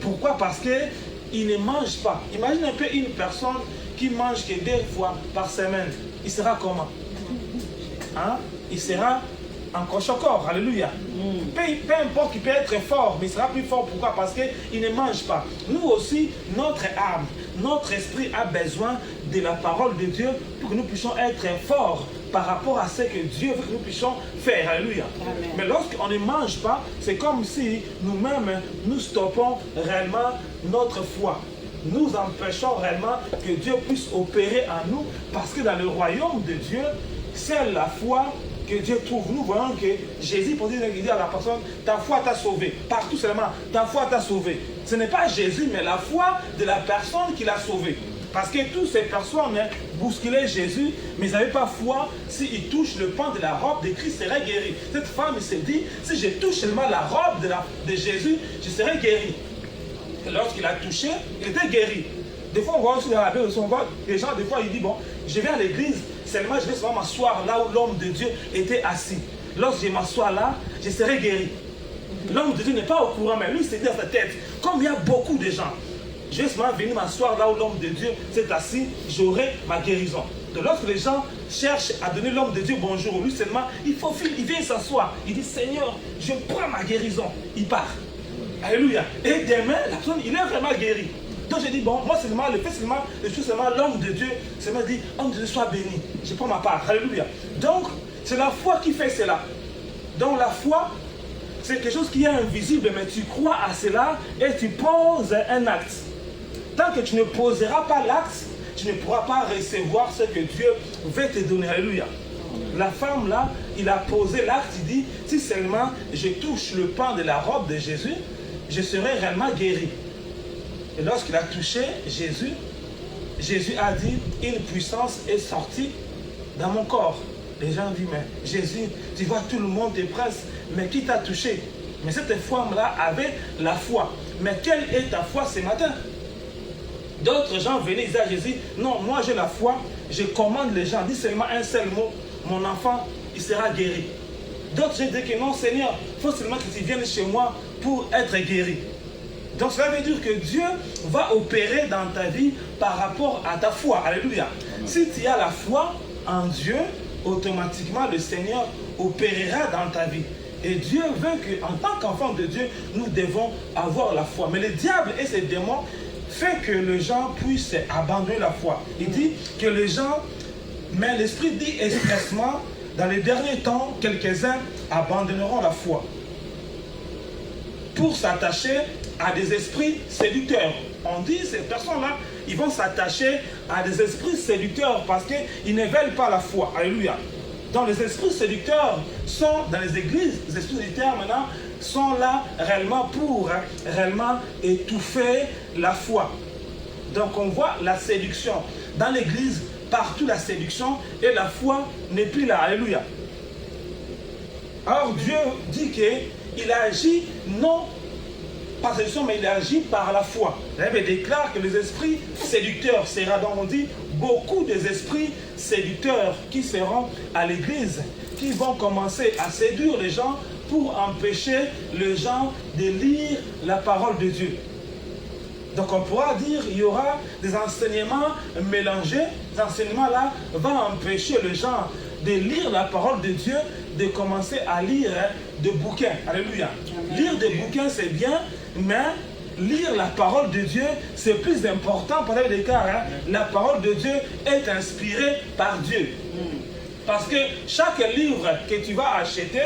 Pourquoi? Parce qu'il ne mange pas. Imagine un peu une personne qui mange que 2 fois par semaine. Il sera comment? Hein? Il sera en cochon-corps. Alléluia. Peu importe, il peut être fort, mais il sera plus fort. Pourquoi? Parce qu'il ne mange pas. Nous aussi, notre âme, notre esprit a besoin de la parole de Dieu pour que nous puissions être forts par rapport à ce que Dieu veut que nous puissions faire. Alléluia. Amen. Mais lorsqu'on ne mange pas, c'est comme si nous-mêmes, nous stoppons réellement notre foi. Nous empêchons réellement que Dieu puisse opérer en nous, parce que dans le royaume de Dieu, c'est la foi que Dieu trouve. Nous voyons que Jésus, pour dire à la personne, ta foi t'a sauvé. Partout seulement, ta foi t'a sauvé. Ce n'est pas Jésus, mais la foi de la personne qui l'a sauvé. Parce que toutes ces personnes bousculaient Jésus, mais ils n'avaient pas foi. S'ils touchent le pan de la robe de Christ, serait guéri. Cette femme s'est dit, si je touche seulement la robe de Jésus, je serai guéri. Lorsqu'il a touché, il était guéri. Des fois, on voit aussi dans la Bible, on voit les gens, des fois, ils disent, bon, je viens à l'église, seulement je vais seulement m'asseoir là où l'homme de Dieu était assis. Lorsque je m'assois là, je serai guéri. L'homme de Dieu n'est pas au courant, mais lui, c'est dans sa tête. Comme il y a beaucoup de gens, je vais seulement venir m'asseoir là où l'homme de Dieu s'est assis, j'aurai ma guérison. Donc lorsque les gens cherchent à donner l'homme de Dieu bonjour, lui seulement, il vient s'asseoir. Il dit, Seigneur, je prends ma guérison. Il part. Alléluia. Et demain, la personne, il est vraiment guéri. Donc j'ai dit, bon, moi seulement, je suis seulement l'homme de Dieu, seulement dit, homme de Dieu, sois béni. Je prends ma part. Alléluia. Donc, c'est la foi qui fait cela. Donc la foi, c'est quelque chose qui est invisible, mais tu crois à cela et tu poses un acte. Tant que tu ne poseras pas l'acte, tu ne pourras pas recevoir ce que Dieu veut te donner. Alléluia. La femme là, il a posé l'acte, il dit, si seulement je touche le pan de la robe de Jésus, je serai réellement guéri. Et lorsqu'il a touché Jésus, Jésus a dit, une puissance est sortie dans mon corps. Les gens disent, mais Jésus, tu vois, tout le monde te presse, mais qui t'a touché? Mais cette femme-là avait la foi. Mais quelle est ta foi ce matin? D'autres gens venaient dire à Jésus, non, moi j'ai la foi, je commande les gens, dis seulement un seul mot, mon enfant, il sera guéri. D'autres gens disent que non, Seigneur, il faut seulement que tu viennes chez moi pour être guéri. Donc cela veut dire que Dieu va opérer dans ta vie par rapport à ta foi. Alléluia. Si tu as la foi en Dieu, automatiquement le Seigneur opérera dans ta vie. Et Dieu veut qu'en tant qu'enfant de Dieu, nous devons avoir la foi. Mais le diable et ses démons fait que les gens puissent abandonner la foi. Il dit que les gens, mais l'Esprit dit expressement, dans les derniers temps, quelques-uns abandonneront la foi pour s'attacher à des esprits séducteurs. On dit ces personnes-là, ils vont s'attacher à des esprits séducteurs parce qu'ils ne veulent pas la foi. Alléluia. Donc les esprits séducteurs sont dans les églises, les esprits séducteurs maintenant sont là réellement pour réellement étouffer la foi. Donc on voit la séduction. Dans l'église, partout la séduction et la foi n'est plus là. Alléluia. Or Dieu dit qu'il agit non par séduction, mais il agit par la foi. La Bible déclare que les esprits séducteurs seront, donc on dit, beaucoup des esprits séducteurs qui seront à l'église, qui vont commencer à séduire les gens pour empêcher les gens de lire la parole de Dieu. Donc on pourra dire qu'il y aura des enseignements mélangés. Ces enseignements-là vont empêcher les gens de lire la parole de Dieu, de commencer à lire des bouquins. Alléluia. Lire des bouquins, c'est bien, mais lire la parole de Dieu, c'est plus important pour les cas. La parole de Dieu est inspirée par Dieu. Parce que chaque livre que tu vas acheter,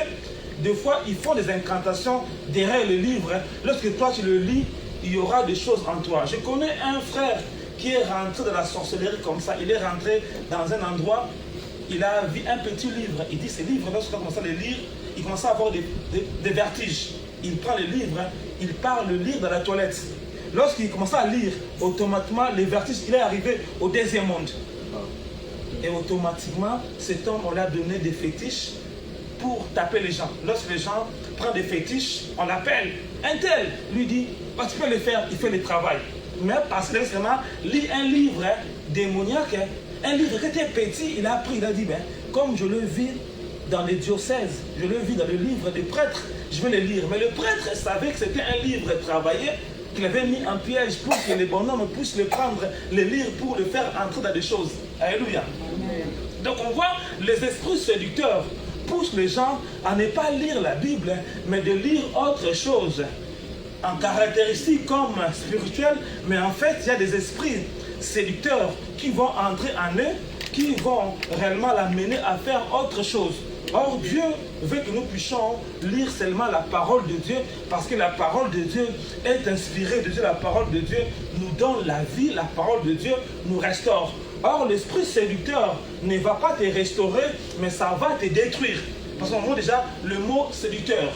des fois, ils font des incantations derrière le livre. Lorsque toi, tu le lis, il y aura des choses en toi. Je connais un frère qui est rentré dans la sorcellerie comme ça. Il est rentré dans un endroit, il a vu un petit livre. Il dit, ces livres, lorsqu'il commence à les lire, il commence à avoir des vertiges. Il prend le livre, il part le lire dans la toilette. Lorsqu'il commence à lire, automatiquement, les vertiges, il est arrivé au deuxième monde. Et automatiquement, cet homme, on lui a donné des fétiches pour taper les gens. Lorsque les gens prennent des fétiches, on l'appelle. Un tel lui dit, bah, tu peux le faire, il fait le travail. Mais parce que seulement lit un livre démoniaque, un livre qui était petit, il a pris, il a dit, ben, comme je le vis dans les diocèses, je le vis dans le livre des prêtres, je vais le lire. Mais le prêtre savait que c'était un livre travaillé, qu'il avait mis en piège pour que les bonhommes puissent le prendre, le lire pour le faire entrer dans des choses. Alléluia. Donc on voit les esprits séducteurs poussent les gens à ne pas lire la Bible, mais de lire autre chose, en caractéristique comme spirituelle, mais en fait il y a des esprits séducteurs qui vont entrer en eux, qui vont réellement l'amener à faire autre chose. Or Dieu veut que nous puissions lire seulement la parole de Dieu, parce que la parole de Dieu est inspirée de Dieu. La parole de Dieu nous donne la vie, la parole de Dieu nous restaure. Or l'esprit séducteur ne va pas te restaurer, mais ça va te détruire. Parce qu'on voit déjà le mot séducteur.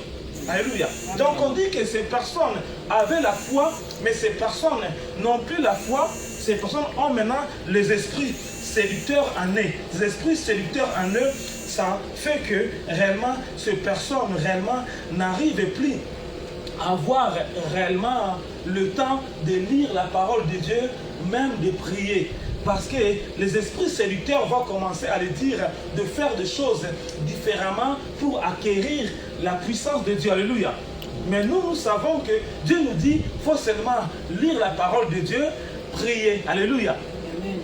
Alléluia. Donc on dit que ces personnes avaient la foi, mais ces personnes n'ont plus la foi. Ces personnes ont maintenant les esprits séducteurs en eux. Les esprits séducteurs en eux, ça fait que réellement ces personnes réellement n'arrivent plus avoir réellement le temps de lire la parole de Dieu, même de prier. Parce que les esprits séducteurs vont commencer à les dire de faire des choses différemment pour acquérir la puissance de Dieu. Alléluia. Mais nous savons que Dieu nous dit qu'il faut seulement lire la parole de Dieu, prier. Alléluia. Amen.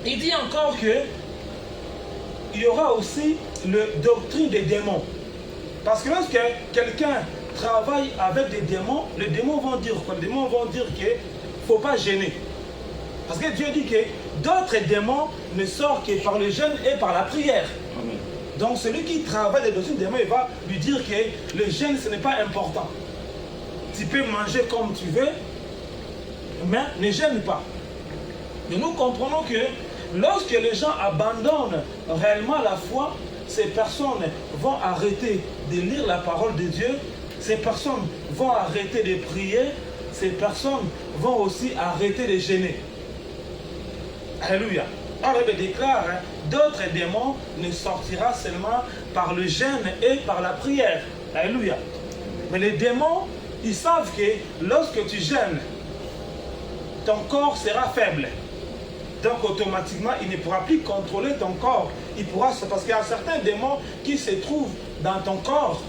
Il dit encore que il y aura aussi la doctrine des démons. Parce que lorsque quelqu'un travaille avec des démons, les démons vont dire quoi? Les démons vont dire qu'il ne faut pas gêner. Parce que Dieu dit que d'autres démons ne sortent que par le jeûne et par la prière. Amen. Donc celui qui travaille les doctrines des démons, il va lui dire que le jeûne, ce n'est pas important. Tu peux manger comme tu veux, mais ne gêne pas. Mais nous comprenons que lorsque les gens abandonnent réellement la foi, ces personnes vont arrêter de lire la parole de Dieu, ces personnes vont arrêter de prier, ces personnes vont aussi arrêter de gêner. Alléluia. Alors il déclare, d'autres démons ne sortira seulement par le jeûne et par la prière. Alléluia. Mais les démons, ils savent que lorsque tu jeûnes, ton corps sera faible. Donc automatiquement, il ne pourra plus contrôler ton corps. Il pourra, parce qu'il y a certains démons qui se trouvent dans ton corps,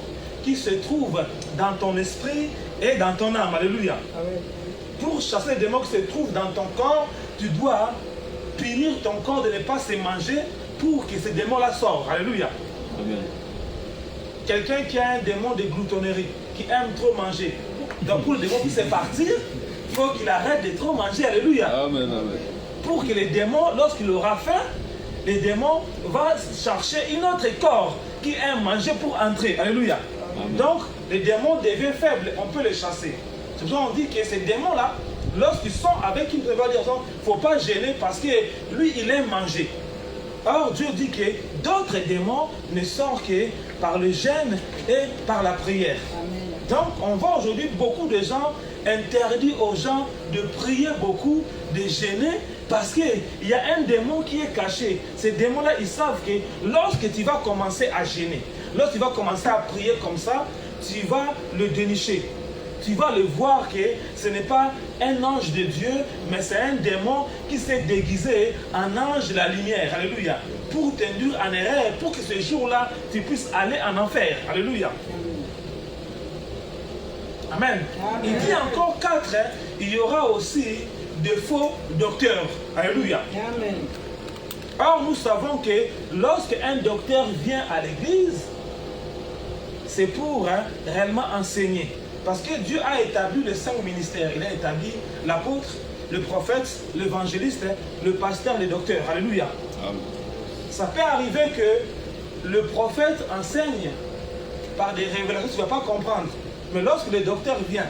qui se trouvent dans ton esprit et dans ton âme. Alléluia. Amen. Pour chasser les démons qui se trouvent dans ton corps, tu dois punir ton corps de ne pas se manger pour que ces démons-là sortent. Alléluia. Amen. Quelqu'un qui a un démon de gloutonnerie, qui aime trop manger. Donc pour le démon qui sait partir, il faut qu'il arrête de trop manger. Alléluia. Amen. Amen. Pour que les démons, lorsqu'il aura faim, les démons vont chercher une autre corps qui aime manger pour entrer. Alléluia. Amen. Donc les démons deviennent faibles, on peut les chasser. C'est pour ça qu'on dit que ces démons-là, lorsqu'ils sont avec une prévalence, il ne faut pas gêner parce que lui, il aime manger. Or, Dieu dit que d'autres démons ne sortent que par le jeûne et par la prière. Amen. Donc, on voit aujourd'hui beaucoup de gens interdits aux gens de prier beaucoup, de gêner, parce qu'il y a un démon qui est caché. Ces démons-là, ils savent que lorsque tu vas commencer à gêner, lorsque tu vas commencer à prier comme ça, tu vas le dénicher. Tu vas le voir que ce n'est pas un ange de Dieu, mais c'est un démon qui s'est déguisé en ange de la lumière. Alléluia. Pour t'induire en erreur, pour que ce jour-là, tu puisses aller en enfer. Alléluia. Amen. Amen. Il dit encore 4, il y aura aussi de faux docteurs. Alléluia. Amen. Or, nous savons que lorsqu'un docteur vient à l'église, c'est pour réellement enseigner. Parce que Dieu a établi les 5 ministères. Il a établi l'apôtre, le prophète, l'évangéliste, le pasteur, le docteur. Alléluia. Amen. Ça peut arriver que le prophète enseigne par des révélations, tu ne vas pas comprendre. Mais lorsque le docteur vient,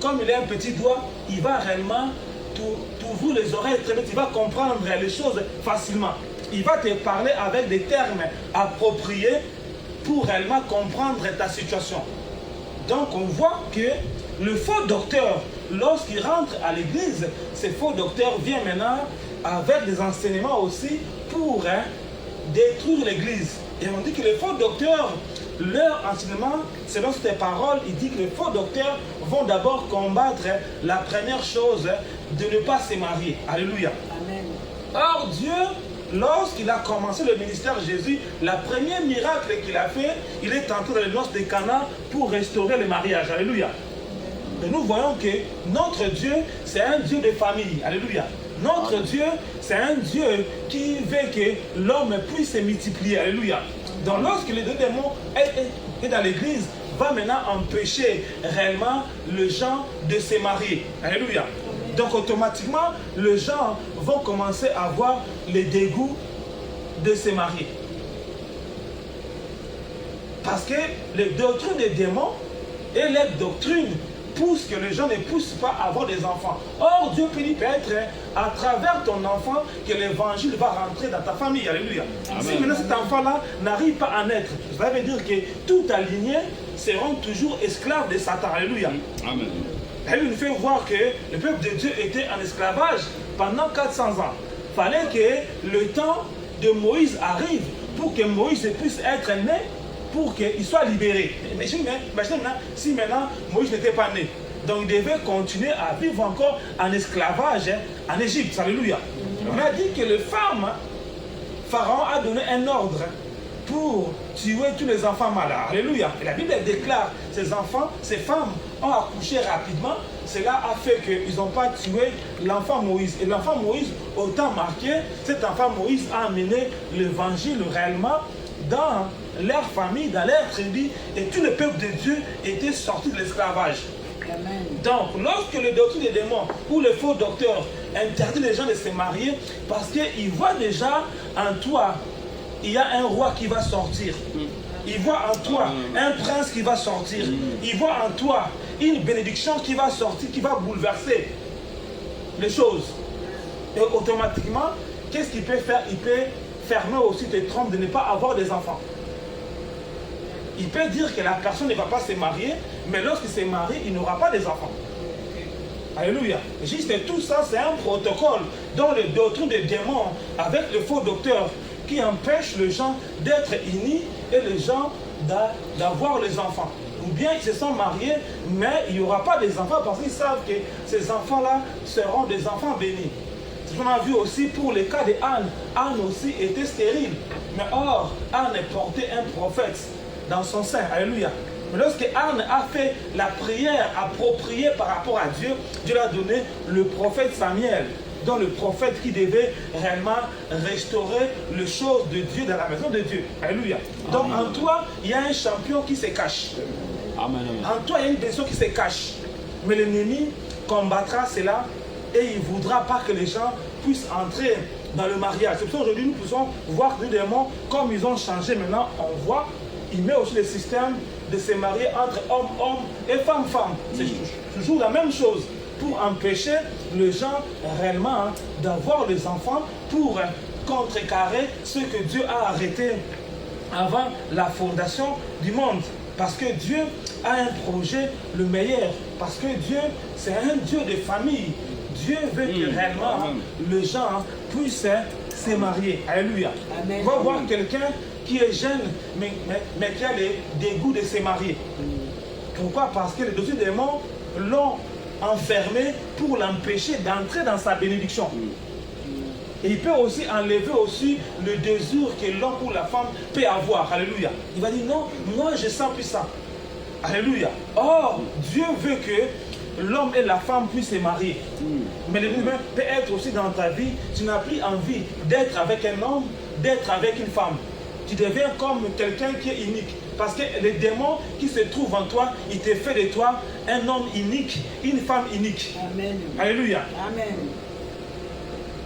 comme il a un petit doigt, il va réellement t'ouvrir les oreilles très vite, il va comprendre les choses facilement. Il va te parler avec des termes appropriés pour réellement comprendre ta situation. Donc on voit que le faux docteur, lorsqu'il rentre à l'église, ce faux docteur vient maintenant avec des enseignements aussi pour détruire l'église. Et on dit que les faux docteurs, leur enseignement, selon ces paroles, il dit que les faux docteurs vont d'abord combattre la première chose, de ne pas se marier. Alléluia. Amen. Or Dieu, lorsqu'il a commencé le ministère de Jésus, le premier miracle qu'il a fait, il est entré dans les noces de Cana pour restaurer le mariage. Alléluia. Et nous voyons que notre Dieu, c'est un Dieu de famille. Alléluia. Notre Dieu, c'est un Dieu qui veut que l'homme puisse se multiplier. Alléluia. Donc lorsque les deux démons est dans l'église, va maintenant empêcher réellement les gens de se marier. Alléluia. Donc automatiquement, les gens vont commencer à avoir le dégoût de se marier. Parce que les doctrines des démons et les doctrines poussent que les gens ne poussent pas à avoir des enfants. Or, Dieu peut être à travers ton enfant que l'évangile va rentrer dans ta famille. Alléluia. Amen. Si maintenant cet enfant-là n'arrive pas à naître, ça veut dire que toute ta lignée seront toujours esclaves de Satan. Alléluia. Amen. Elle nous fait voir que le peuple de Dieu était en esclavage pendant 400 ans. Il fallait que le temps de Moïse arrive pour que Moïse puisse être né pour qu'il soit libéré. Imaginez maintenant, si maintenant Moïse n'était pas né. Donc il devait continuer à vivre encore en esclavage en Égypte. Alléluia. On a dit que le Pharaon a donné un ordre pour tuer tous les enfants malades. Alléluia. Et la Bible déclare ces enfants, ces femmes ont accouché rapidement. Cela a fait qu'ils n'ont pas tué l'enfant Moïse. Et l'enfant Moïse, autant marqué, cet enfant Moïse a amené l'évangile réellement dans leur famille, dans leur tribu. Et tout le peuple de Dieu était sorti de l'esclavage. Donc, lorsque le docteur des démons ou le faux docteur interdit les gens de se marier, parce qu'ils voient déjà en toi, il y a un roi qui va sortir. Il voit en toi un prince qui va sortir. Il voit en toi une bénédiction qui va sortir, qui va bouleverser les choses. Et automatiquement, qu'est-ce qu'il peut faire? Il peut fermer aussi tes trompes de ne pas avoir des enfants. Il peut dire que la personne ne va pas se marier, mais lorsqu'il se marie, il n'aura pas des enfants. Alléluia. Juste tout ça, c'est un protocole dans le doctrine des démons avec le faux docteur qui empêche les gens d'être unis et les gens d'avoir les enfants. Ou bien ils se sont mariés, mais il n'y aura pas des enfants parce qu'ils savent que ces enfants-là seront des enfants bénis. On a vu aussi pour le cas de Anne. Anne aussi était stérile. Mais or, Anne portait un prophète dans son sein. Alléluia. Mais lorsque Anne a fait la prière appropriée par rapport à Dieu, Dieu lui a donné le prophète Samuel, dont le prophète qui devait réellement restaurer les choses de Dieu dans la maison de Dieu. Alléluia. Donc en toi, il y a un champion qui se cache. Amen. En toi, il y a une personne qui se cache. Mais l'ennemi combattra cela et il ne voudra pas que les gens puissent entrer dans le mariage. C'est pour ça qu'aujourd'hui, nous pouvons voir que les démons, comme ils ont changé maintenant, on voit, il met aussi le système de se marier entre homme et femme. C'est toujours la même chose pour empêcher les gens réellement d'avoir les enfants, pour contrecarrer ce que Dieu a arrêté avant la fondation du monde. Parce que Dieu a un projet le meilleur. Parce que Dieu, c'est un Dieu de famille. Dieu veut que réellement les gens puissent se marier. Alléluia. Amen. On va voir quelqu'un qui est jeune, mais qui a les dégoûts de se marier. Pourquoi? Parce que les deux démons l'ont enfermé pour l'empêcher d'entrer dans sa bénédiction. Et il peut aussi enlever aussi le désir que l'homme ou la femme peut avoir. Alléluia. Il va dire non, moi je sens plus ça. Alléluia. Or, Dieu veut que l'homme et la femme puissent se marier. Mais le démon peut être aussi dans ta vie, tu n'as plus envie d'être avec un homme, d'être avec une femme. Tu deviens comme quelqu'un qui est unique. Parce que les démons qui se trouvent en toi, il te fait de toi un homme unique, une femme unique. Amen. Alléluia. Amen.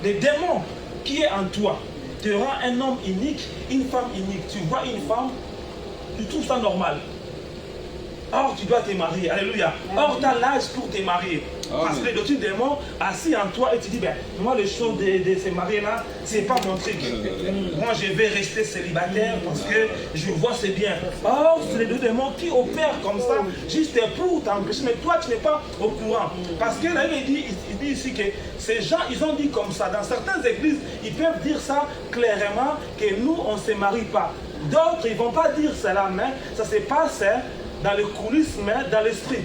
Les démons qui est en toi te rend un homme unique, une femme unique. Tu vois une femme, tu trouves ça normal. Or, tu dois te marier. Alléluia. Or, tu as l'âge pour te marier. Amen. Parce que les doctrines démons assis en toi et tu dis, ben, moi, les choses de se marier là, c'est pas mon truc. Moi, je vais rester célibataire parce que je vois c'est bien. Or, c'est les deux démons qui opèrent comme ça, juste pour t'empêcher. Mais toi, tu n'es pas au courant. Parce que là, il dit ici que ces gens, ils ont dit comme ça. Dans certaines églises, ils peuvent dire ça clairement, que nous, on ne se marie pas. D'autres, ils ne vont pas dire cela, mais ça se passe dans les coulisses, mais dans l'esprit.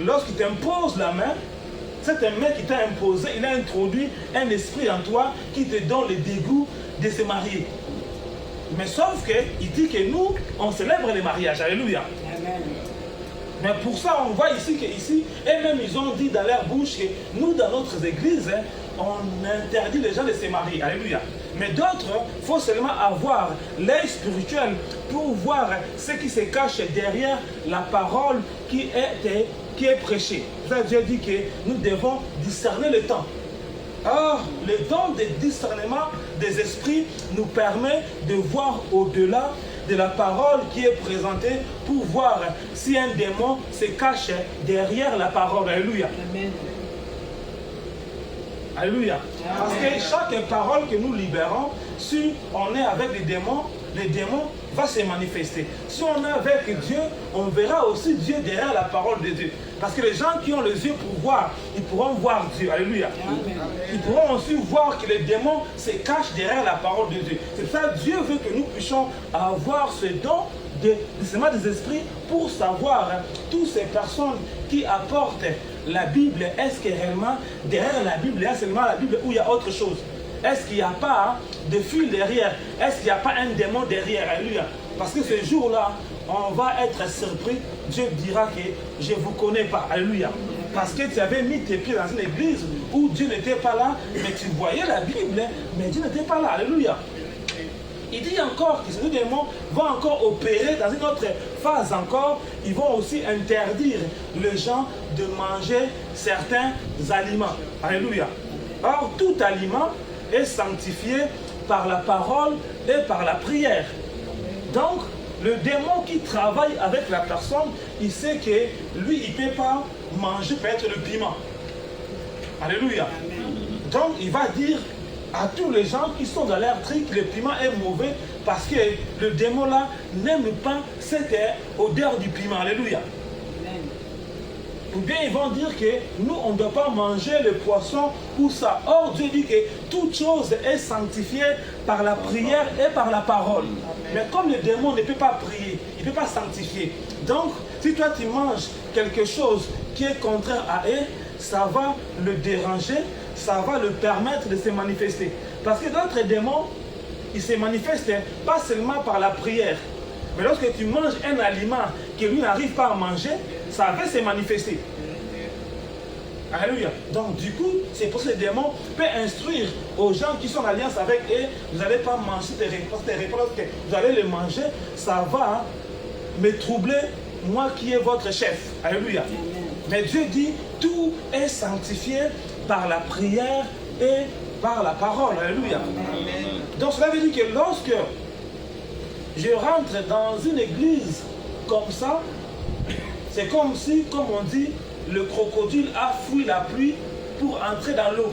Lorsqu'il t'impose la main, c'est un mec qui t'a imposé, il a introduit un esprit en toi qui te donne le dégoût de se marier. Mais sauf qu'il dit que nous, on célèbre les mariages. Alléluia. Amen. Mais pour ça, on voit ici qu'ici, et même ils ont dit dans leur bouche que nous, dans notre église, on interdit les gens de se marier. Alléluia. Mais d'autres, il faut seulement avoir l'œil spirituel pour voir ce qui se cache derrière la parole qui est prêchée. Dieu dit que nous devons discerner le temps. Or, le don de discernement des esprits nous permet de voir au-delà de la parole qui est présentée pour voir si un démon se cache derrière la parole. Alléluia. Amen. Alléluia. Parce que chaque parole que nous libérons, si on est avec les démons vont se manifester. Si on est avec Dieu, on verra aussi Dieu derrière la parole de Dieu. Parce que les gens qui ont les yeux pour voir, ils pourront voir Dieu. Alléluia. Amen. Ils pourront aussi voir que les démons se cachent derrière la parole de Dieu. C'est ça, Dieu veut que nous puissions avoir ce don discernement des esprits pour savoir toutes ces personnes qui apportent la Bible, est-ce que réellement derrière la Bible, il y a seulement la Bible ou il y a autre chose? Est-ce qu'il n'y a pas de fil derrière? Est-ce qu'il n'y a pas un démon derrière? Alléluia. Parce que ce jour-là, on va être surpris. Dieu dira que je ne vous connais pas. Alléluia. Parce que tu avais mis tes pieds dans une église où Dieu n'était pas là, mais tu voyais la Bible, mais Dieu n'était pas là. Alléluia. Il dit encore que ces démons vont encore opérer dans une autre phase encore. Ils vont aussi interdire les gens de manger certains aliments. Alléluia. Or, tout aliment est sanctifié par la parole et par la prière. Donc, le démon qui travaille avec la personne, il sait que lui, il ne peut pas manger peut-être le piment. Alléluia. Donc, il va dire à tous les gens qui sont dans leur truc, le piment est mauvais parce que le démon là n'aime pas cette odeur du piment. Alléluia. Ou bien ils vont dire que nous, on ne doit pas manger le poisson ou ça. Or, Dieu dit que toute chose est sanctifiée par la prière et par la parole. Mais comme le démon ne peut pas prier, il ne peut pas sanctifier. Donc, si toi tu manges quelque chose qui est contraire à eux, ça va le déranger, ça va le permettre de se manifester. Parce que d'autres démons, ils se manifestent pas seulement par la prière. Mais lorsque tu manges un aliment que lui n'arrive pas à manger, ça va se manifester. Alléluia. Donc du coup, c'est pour ça que les démons peuvent instruire aux gens qui sont en alliance avec eux, vous n'allez pas manger tes repas, que vous allez les manger, ça va me troubler, moi qui est votre chef. Alléluia. Mais Dieu dit, tout est sanctifié par la prière et par la parole. Alléluia. Donc cela veut dire que lorsque je rentre dans une église comme ça, c'est comme si, comme on dit, le crocodile a fui la pluie pour entrer dans l'eau.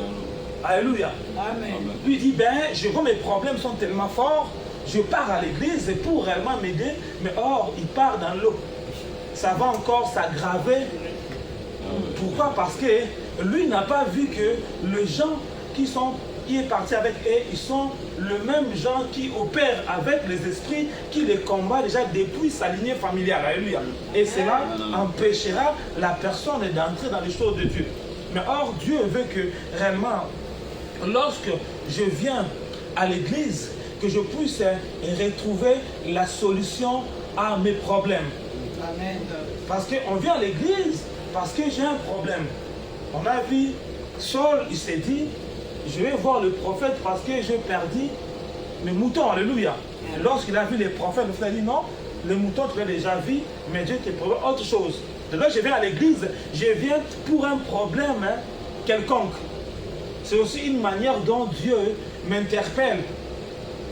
Alléluia. Amen. Lui dit, ben, je vois mes problèmes sont tellement forts, je pars à l'église pour réellement m'aider, mais or, il part dans l'eau. Ça va encore s'aggraver. Pourquoi? Parce que lui n'a pas vu que les gens qui est parti avec eux, ils sont le même gens qui opèrent avec les esprits, qui les combat déjà depuis sa lignée familiale. Alléluia. Et cela empêchera la personne d'entrer dans les choses de Dieu. Mais or, Dieu veut que réellement, lorsque je viens à l'église, que je puisse retrouver la solution à mes problèmes. Amen. Parce qu'on vient à l'église parce que j'ai un problème. On a vu Saul, il s'est dit, je vais voir le prophète parce que j'ai perdu mes moutons. Alléluia. Et lorsqu'il a vu les prophètes, il a dit non, les moutons tu l'as déjà vu, mais Dieu te promet autre chose. Donc je viens à l'église, je viens pour un problème quelconque. C'est aussi une manière dont Dieu m'interpelle.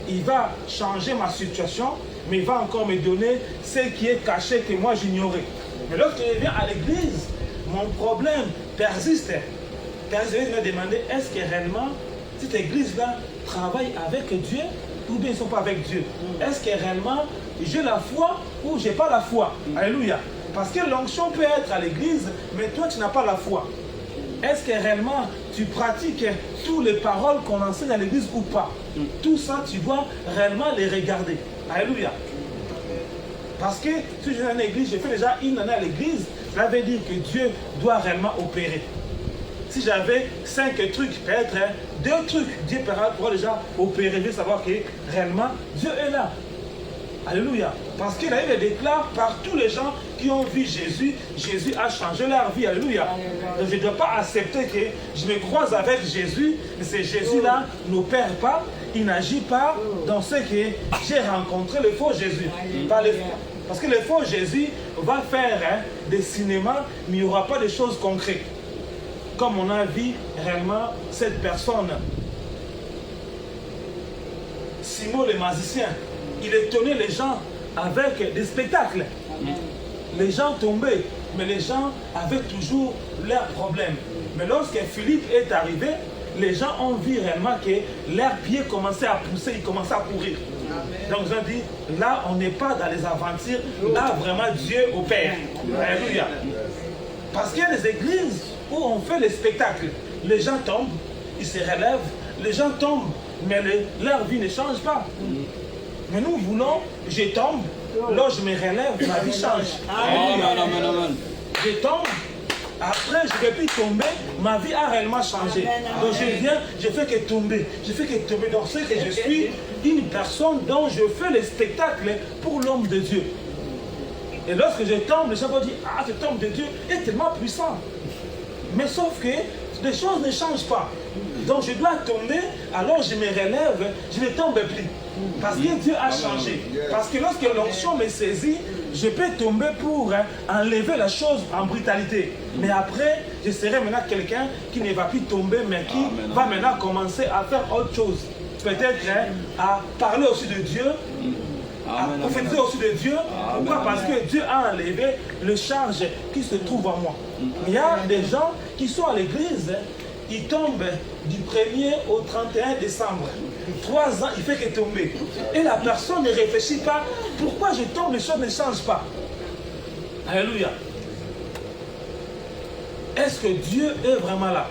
Il va changer ma situation, mais il va encore me donner ce qui est caché que moi j'ignorais. Mais lorsque je viens à l'église, mon problème persiste. Car je vais me demander, est-ce que réellement, cette église-là travaille avec Dieu ou bien ils ne sont pas avec Dieu? Est-ce que réellement, j'ai la foi ou je n'ai pas la foi? Alléluia. Parce que l'onction peut être à l'église, mais toi, tu n'as pas la foi. Est-ce que réellement, tu pratiques toutes les paroles qu'on enseigne à l'église ou pas? Tout ça, tu dois réellement les regarder. Alléluia. Parce que si je viens à l'église, j'ai fait déjà une année à l'église, ça veut dire que Dieu doit réellement opérer. Si j'avais 5 trucs, peut-être 2 trucs, Dieu pourra déjà opérer, je veux savoir que réellement Dieu est là. Alléluia. Parce qu'il a eu des déclare par tous les gens qui ont vu Jésus, Jésus a changé leur vie. Alléluia. Donc je ne dois pas accepter que je me croise avec Jésus, mais ce Jésus-là n'opère pas, il n'agit pas dans ce que j'ai rencontré, le faux Jésus. Parce que le faux Jésus va faire des cinémas, mais il n'y aura pas de choses concrètes. Comme on a vu réellement cette personne, Simon le magicien, il étonnait les gens avec des spectacles. Amen. Les gens tombaient, mais les gens avaient toujours leurs problèmes. Mais lorsque Philippe est arrivé, les gens ont vu réellement que leurs pieds commençaient à pousser, ils commençaient à courir. Amen. Donc ils ont dit, là on n'est pas dans les aventures, là vraiment Dieu opère. Alléluia. Parce qu'il y a des églises où on fait les spectacles. Les gens tombent, ils se relèvent, les gens tombent, mais leur vie ne change pas. Mais nous voulons, je tombe, là je me relève, ma vie change. Alléluia. Je tombe, après je ne vais plus tomber, ma vie a réellement changé. Donc je viens, je fais que tomber. Je fais que tomber. Donc c'est que je suis une personne dont je fais le spectacle pour l'homme de Dieu. Et lorsque je tombe, les gens vont dire, ah, cet homme de Dieu est tellement puissant. Mais sauf que les choses ne changent pas. Donc je dois tomber, alors je me relève, je ne tombe plus. Parce que Dieu a changé. Parce que lorsque l'onction me saisit, je peux tomber pour enlever la chose en brutalité. Mais après, je serai maintenant quelqu'un qui ne va plus tomber, mais qui va maintenant commencer à faire autre chose. Peut-être à parler aussi de Dieu, à prophétiser aussi de Dieu. Pourquoi? Parce que Dieu a enlevé le charge qui se trouve en moi. Il y a des gens qui sont à l'église, ils tombent du 1er au 31 décembre. 3 ans, il fait que tomber. Et la personne ne réfléchit pas. Pourquoi je tombe, les choses ne changent pas. Alléluia. Est-ce que Dieu est vraiment là?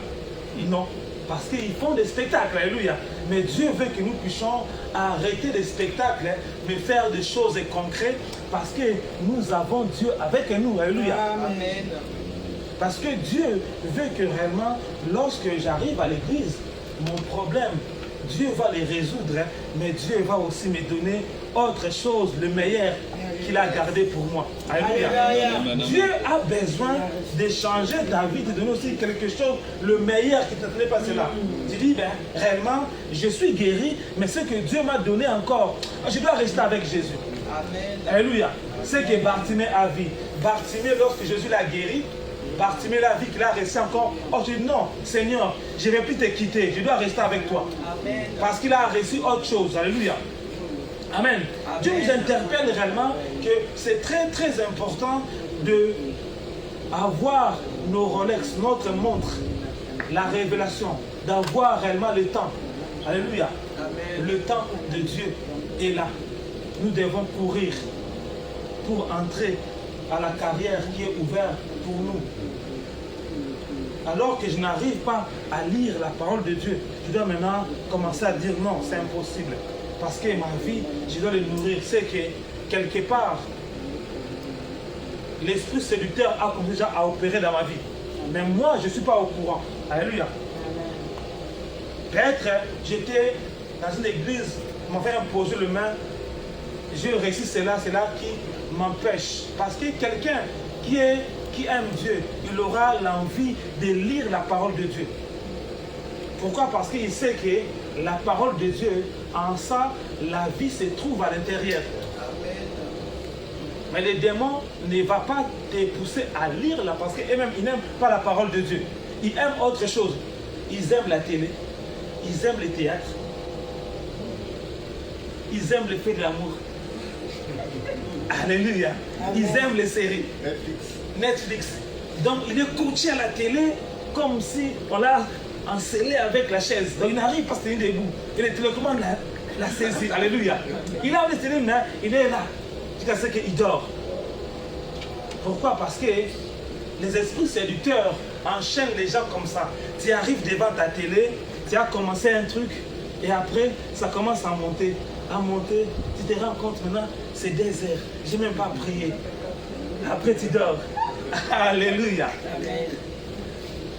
Non. Parce qu'ils font des spectacles. Alléluia. Mais Dieu veut que nous puissions arrêter les spectacles, mais faire des choses concrètes. Parce que nous avons Dieu avec nous. Alléluia. Amen. Parce que Dieu veut que réellement, lorsque j'arrive à l'église, mon problème, Dieu va les résoudre, mais Dieu va aussi me donner autre chose, le meilleur qu'il a gardé pour moi. Alléluia. Dieu a besoin de changer ta vie, de donner aussi quelque chose, le meilleur qui ne t'attendait pas cela. Tu dis, ben, réellement, je suis guéri, mais ce que Dieu m'a donné encore, je dois rester avec Jésus. Amen. Alléluia. Ce que Bartimée a vu. Bartimée, lorsque Jésus l'a guéri, Bartimée la vie qu'il a resté encore. Oh, je dis non, Seigneur, je ne vais plus te quitter, je dois rester avec toi. Amen. Parce qu'il a reçu autre chose. Alléluia. Amen. Amen. Dieu nous interpelle réellement que c'est très très important de avoir nos Rolex, notre montre, la révélation, d'avoir réellement le temps. Alléluia. Amen. Le temps de Dieu est là. Nous devons courir pour entrer à la carrière qui est ouverte pour nous. Alors que je n'arrive pas à lire la parole de Dieu, je dois maintenant commencer à dire non, c'est impossible. Parce que ma vie, je dois le nourrir. C'est que quelque part, l'esprit séducteur a commencé déjà à opérer dans ma vie. Mais moi, je ne suis pas au courant. Alléluia. Peut-être, j'étais dans une église, on m'avait imposé le main, j'ai réussi cela, c'est là qui m'empêche. Parce que quelqu'un qui aime Dieu, il aura l'envie de lire la parole de Dieu. Pourquoi? Parce qu'il sait que la parole de Dieu, en ça, la vie se trouve à l'intérieur. Mais les démons ne vont pas te pousser à lire là, parce qu'eux-mêmes, ils n'aiment pas la parole de Dieu. Ils aiment autre chose. Ils aiment la télé, ils aiment le théâtre, ils aiment le fait de l'amour. Alléluia. Ils aiment les séries. Netflix. Donc il est couché à la télé comme si on l'a encelé avec la chaise. Donc il n'arrive pas à se tenir debout. Et le télécommande l'a saisi. Alléluia. Il a laissé mais il est là. Jusqu'à ce qu'il dort. Pourquoi? Parce que les esprits séducteurs enchaînent les gens comme ça. Tu arrives devant ta télé, tu as commencé un truc et après ça commence à monter. Tu te rends compte maintenant, c'est désert. Je n'ai même pas prié. Après tu dors. Alléluia.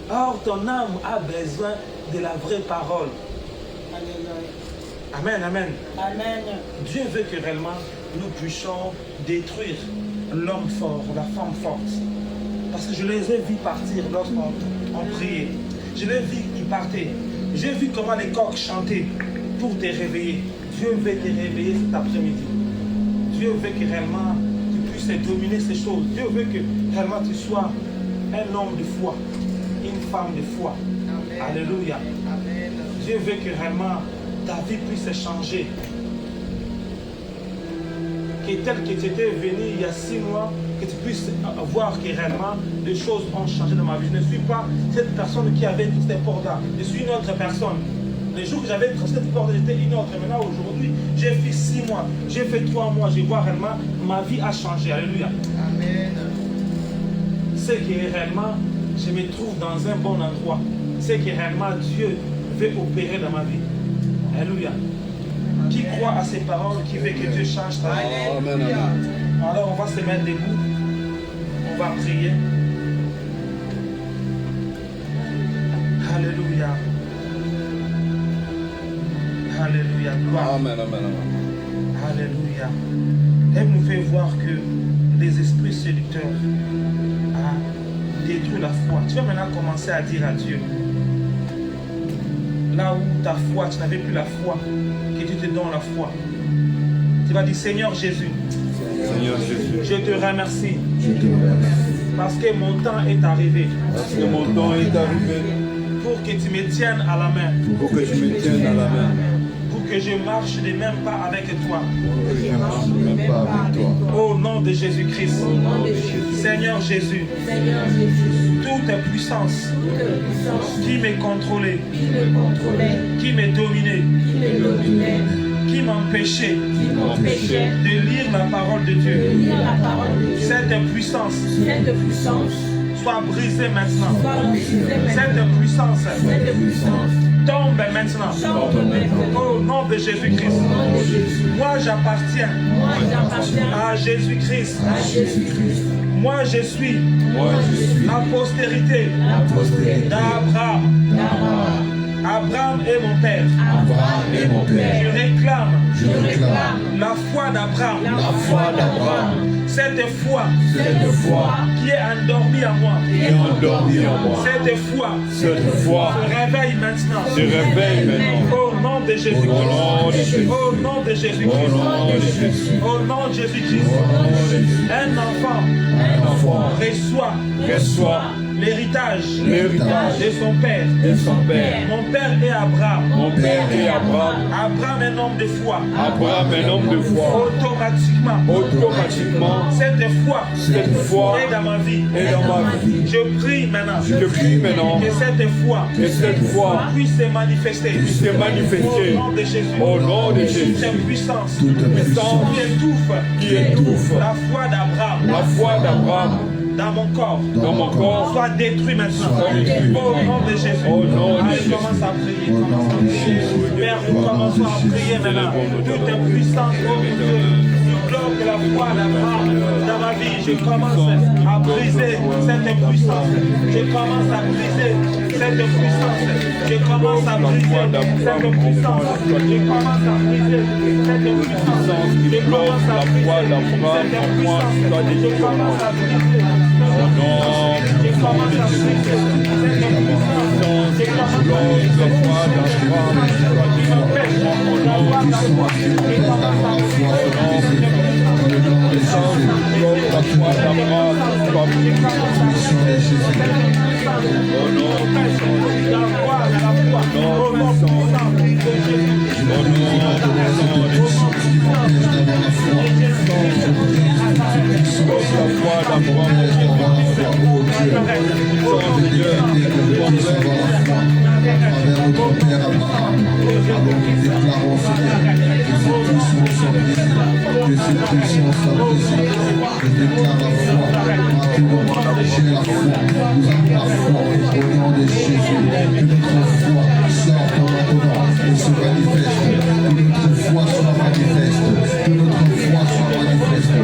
Or ton âme a besoin de la vraie parole. Amen, amen. Amen. Dieu veut que réellement nous puissions détruire l'homme fort, la femme forte. Parce que je les ai vus partir lorsqu'on priait. Je les ai vus qui partaient. J'ai vu comment les coqs chantaient pour te réveiller. Dieu veut te réveiller cet après-midi. Dieu veut que réellement tu puisses dominer ces choses. Dieu veut que réellement tu sois un homme de foi, une femme de foi. Amen. Alléluia. Amen. Dieu veut que réellement ta vie puisse changer. Que tel que tu étais venu il y a 6 mois, que tu puisses voir que réellement les choses ont changé dans ma vie. Je ne suis pas cette personne qui avait toutes ces portes-là. Je suis une autre personne. Les jours que j'avais cette porte, j'étais une autre. Maintenant, aujourd'hui, j'ai fait 6 mois, j'ai fait 3 mois. Je vois réellement, ma vie a changé. Alléluia. Amen. C'est que réellement, je me trouve dans un bon endroit. C'est que réellement, Dieu veut opérer dans ma vie. Alléluia. Qui croit à ces paroles, qui veut que Dieu change ta vie. Alors on va se mettre debout. On va prier. Alléluia. Alléluia. Gloire. Amen, amen, amen. Alléluia. Elle nous fait voir que les esprits séducteurs ont détruit la foi. Tu vas maintenant commencer à dire à Dieu. Là où ta foi, tu n'avais plus la foi, que tu te donnes la foi. Tu vas dire, Seigneur Jésus, Seigneur Jésus, je te remercie Je te remercie. parce que mon temps est arrivé parce que mon temps est arrivé pour que tu me tiennes à la main, pour que tu me tiennes à la main, pour que je marche les mêmes pas avec toi. pour que je ne marche même pas avec toi. Au nom de Jésus-Christ, Au nom de Jésus. Seigneur Jésus, Seigneur Jésus, toute puissance toute puissance qui me contrôlait, qui me contrôlait, qui me dominait, qui me dominait, qui m'empêchait qui m'empêchait de lire la parole de de Dieu, lire la parole de Dieu. cette puissance Cette puissance soit brisée maintenant. soit brisée maintenant. Cette puissance Cette puissance tombe maintenant. tombe maintenant. Au nom de Jésus-Christ. Au nom de Jésus. Moi j'appartiens Moi j'appartiens à Jésus-Christ. à Jésus-Christ. Moi je suis Moi je suis la postérité la postérité d'Abraham. d'Abraham. Abraham est mon père. Abraham est mon Je père. réclame Je réclame la foi d'Abraham. la foi d'Abraham. Cette foi Cette foi qui est endormie en moi. qui est endormie en moi. Cette foi cette foi se réveille maintenant. se réveille maintenant. Au nom de Au Jésus-Christ. nom de Jésus. Au nom de Au Jésus-Christ. nom de Jésus. Au nom de Jésus-Christ. Un enfant Un enfant reçoit l'héritage l'héritage de son père. de son père. Mon père est Abraham. Mon père est Abraham. Abraham est un homme de foi. Abraham est un homme de foi. Automatiquement, cette foi Cette foi est dans ma vie. est dans ma vie. Je prie maintenant Je prie maintenant que cette foi que cette foi puisse se manifester. puisse se manifester Au nom de Jésus. au nom de Jésus. Cette puissance Toute puissance qui étouffe la foi d'Abraham foi d'Abraham dans mon corps dans mon corps. soit détruit maintenant. Soit détruit. Au nom de Jésus. Au nom de Allez, Jésus. commence à prier. Au nom Commence à de prier. Jésus. Père, nous commençons à prier maintenant. Toute puissance, oh mon Dieu, qui bloque la foi d'Abraham dans ma vie. Je commence à briser cette puissance. Je commence à briser cette puissance. Je commence à briser cette puissance. Je commence à briser cette puissance. Je commence à briser cette puissance. Je commence à briser. Au nom Je commence à briser cette puissance. Je commence à briser la foi d'Abraham. qui m'empêche d'avoir la foi. Je commence à briser La foi d'Abraham. Au nom d'avoir la foi. Au nom puissant de Jésus. au nom de la foi d'Abraham.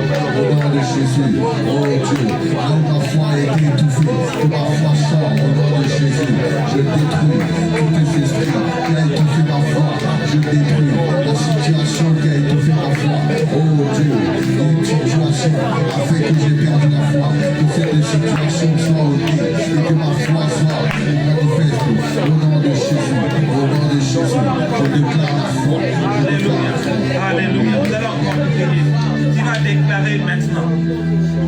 Jésus, oh Dieu, là où ma foi a été étouffée, par ma sang, au nom de Jésus, je détruis tout esprit qui a étouffé ma foi, je détruis la situation qui a étouffé ma foi, oh Dieu, une situation a fait que j'ai perdu la foi, que cette situation soit ôtée et que ma foi soit manifeste, au nom de Jésus, je déclare la foi, je déclare la foi. Alléluia. Nous allons encore prier. Tu vas déclarer maintenant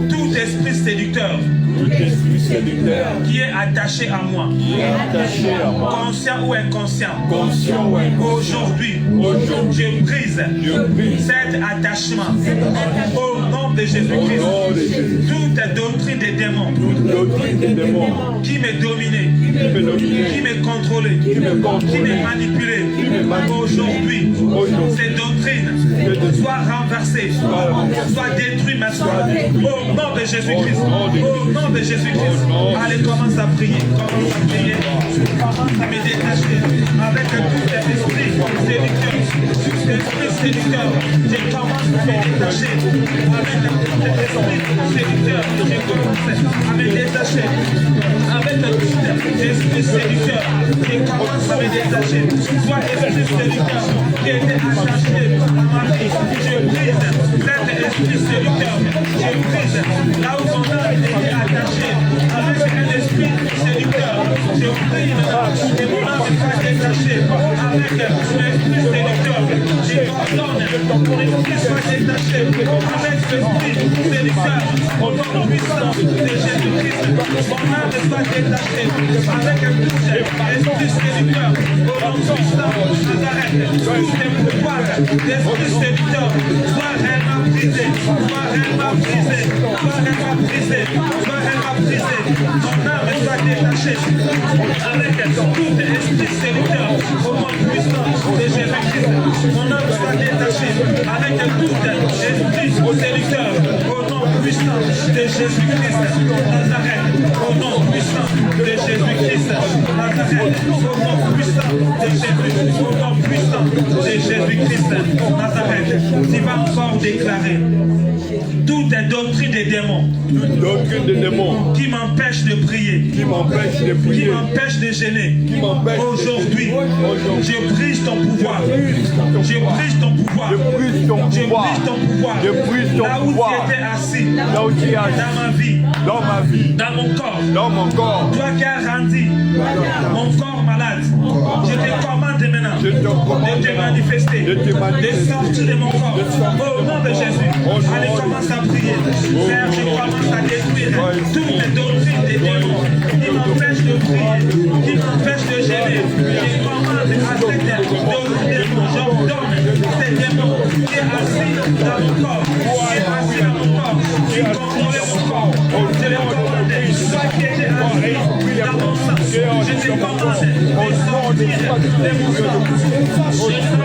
tout esprit séducteur Tout esprit séducteur qui est attaché à moi, qui est attaché à moi, conscient ou inconscient, conscient ou inconscient, aujourd'hui, aujourd'hui, je brise je brise cet attachement au nom de au Jésus-Christ. nom de Jésus. Toute doctrine des démons Toute doctrine des démons qui me dominait, qui me dominait, qui me contrôlait, qui me qui contrôlait, me manipulait, qui me manipulait, aujourd'hui, aujourd'hui, ces doctrines soient renversées, soient détruites maintenant. Au nom de Jésus-Christ. Au nom de Jésus-Christ. Allez, commence à prier. Commence à prier. prier. Je commence à me détacher avec tout cet esprit séducteur. Tout cet esprit séducteur. Je commence à me détacher avec tout cet esprit séducteur. Je commence à me détacher avec tout cet esprit séducteur. Je commence à me détacher. Soit esprit séducteur qui était attaché à ma vie. Je brise cet esprit séducteur. Je brise là où mon âme était attachée avec un esprit séducteur. Je brise et mon âme soit détachée avec l'esprit séducteur. Je ordonne que mon esprit soit détaché avec l'esprit séducteur. Au nom puissant de Jésus-Christ, mon âme soit détachée avec tout esprit séducteur. Au nom puissant de Nazareth, tous les pouvoirs d'esprit séducteur soient réellement brisés, soient réellement brisés, soient réellement brisés, soient réellement brisés. Mon âme soit détachée avec tout esprit séducteur. Au nom puissant de Jésus-Christ, mon âme soit détachée avec tout esprit séducteur. Au nom puissant de Jésus-Christ, Nazareth. Au nom puissant de Jésus-Christ, Nazareth. Au nom puissant de Jésus, au nom puissant de Jésus-Christ, Nazareth. Tu vas encore déclarer toute doctrine des démons, Doctrine des démons qui m'empêche de prier, qui m'empêche de qui prier, m'empêche de gêner. qui m'empêche Aujourd'hui, je brise ton pouvoir. Je je brise ton pouvoir. brise ton Je pouvoir, brise ton pouvoir. je brise ton Là où pouvoir, tu étais assis, là où tu es assis, dans ma vie, dans ma vie, dans mon corps, dans mon corps, toi qui as rendu mon corps malade, je te commande maintenant je te commande de te manifester, de te manifester, de sortir de mon corps. Au nom de Jésus, allez, commence à prier. Père, je commence à détruire toutes les doctrines des démons qui m'empêchent de prier, qui m'empêchent de gêner. Je commande à cette doctrine des démons, j'ordonne ces démons qui est assis dans mon corps, qui est assis dans mon corps, qui contrôle mon corps. Je les commande, toi qui étais assis dans mon sang, je te commande de sortir de mon sang, de sortir de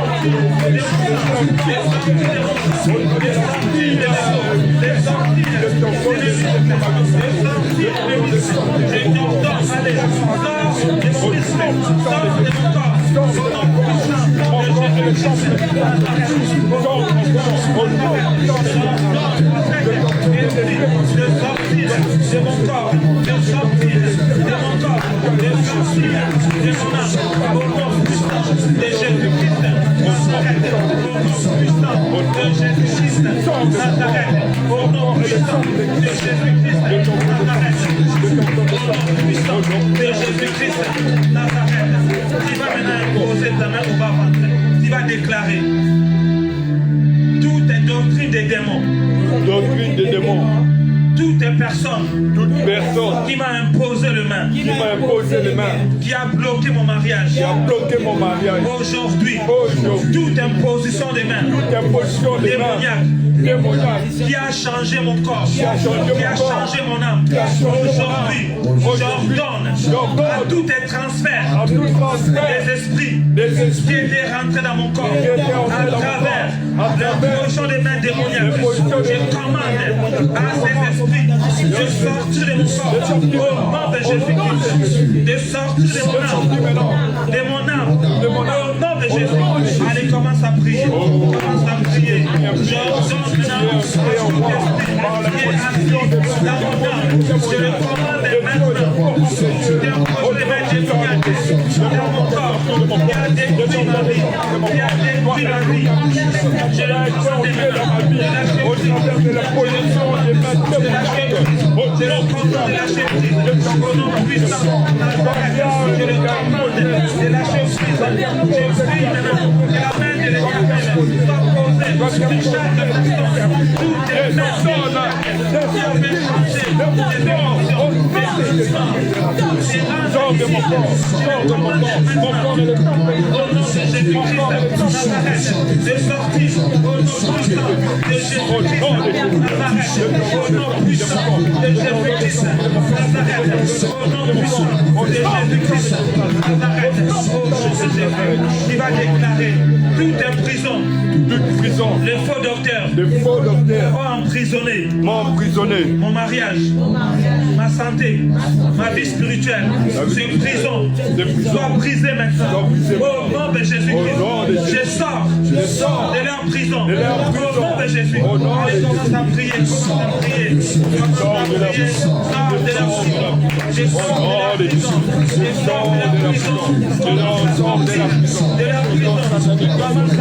tu vas déclarer toutes les doctrines des démons, doctrine des démons, toute personne toute qui m'a imposé le main, qui m'a imposé les mains, qui a bloqué mon mariage. qui a bloqué mon mariage, Aujourd'hui, aujourd'hui, toute imposition des mains toute imposition des mains, démoniaque qui a changé mon corps, qui a changé mon âme. Aujourd'hui, j'ordonne à tous les transferts à tout transfert des esprits qui étaient rentrés dans mon corps à travers l'imposition des mains démoniaques. Je commande à ces esprits de sortir de mon corps au nom de Jésus-Christ, de sortir de mon âme, au nom de Jésus. Allez, commence à prier. Commence à prier. J'ordonne maintenant à tout esprit qui est assis dans mon âme. Je le commande maintenant. Je les mains démoniaques dans mon corps qui a détruit ma vie, qui a détruit ma vie. Je le commande maintenant de lâcher prise. Je le commande de lâcher prise. Au nom puissant, je le commande de lâcher prise. Je prie maintenant que la main de l'Éternel soit posée sur chaque personne. Toutes les personnes qui ont fait changer des émotions, des sentiments, des âmes de mon corps. Je le commande maintenant au nom de Jésus-Christ Nazareth de sortir au nom puissant de Jésus-Christ Nazareth, au nom puissant de Jésus-Christ Nazareth, au nom puissant de Jésus-Christ Nazareth, au nom Jésus. Tu vas déclarer toute prison. Toute prison. Les faux docteurs. Les faux docteurs Ont emprisonné. m'ont emprisonné. Mon mariage. Ma santé. Ma vie spirituelle. Ces prisons. Soient brisées maintenant. Au nom de Jésus-Christ. Je sors. De leur prison. Au nom de Jésus. Allez, commence à prier. Commence à prier. Commence à prier. Sors de leur prison. Je sors de leur prison. Je sors de leur prison. Commence à sortir de leur prison. Commence à sortir de leur prison.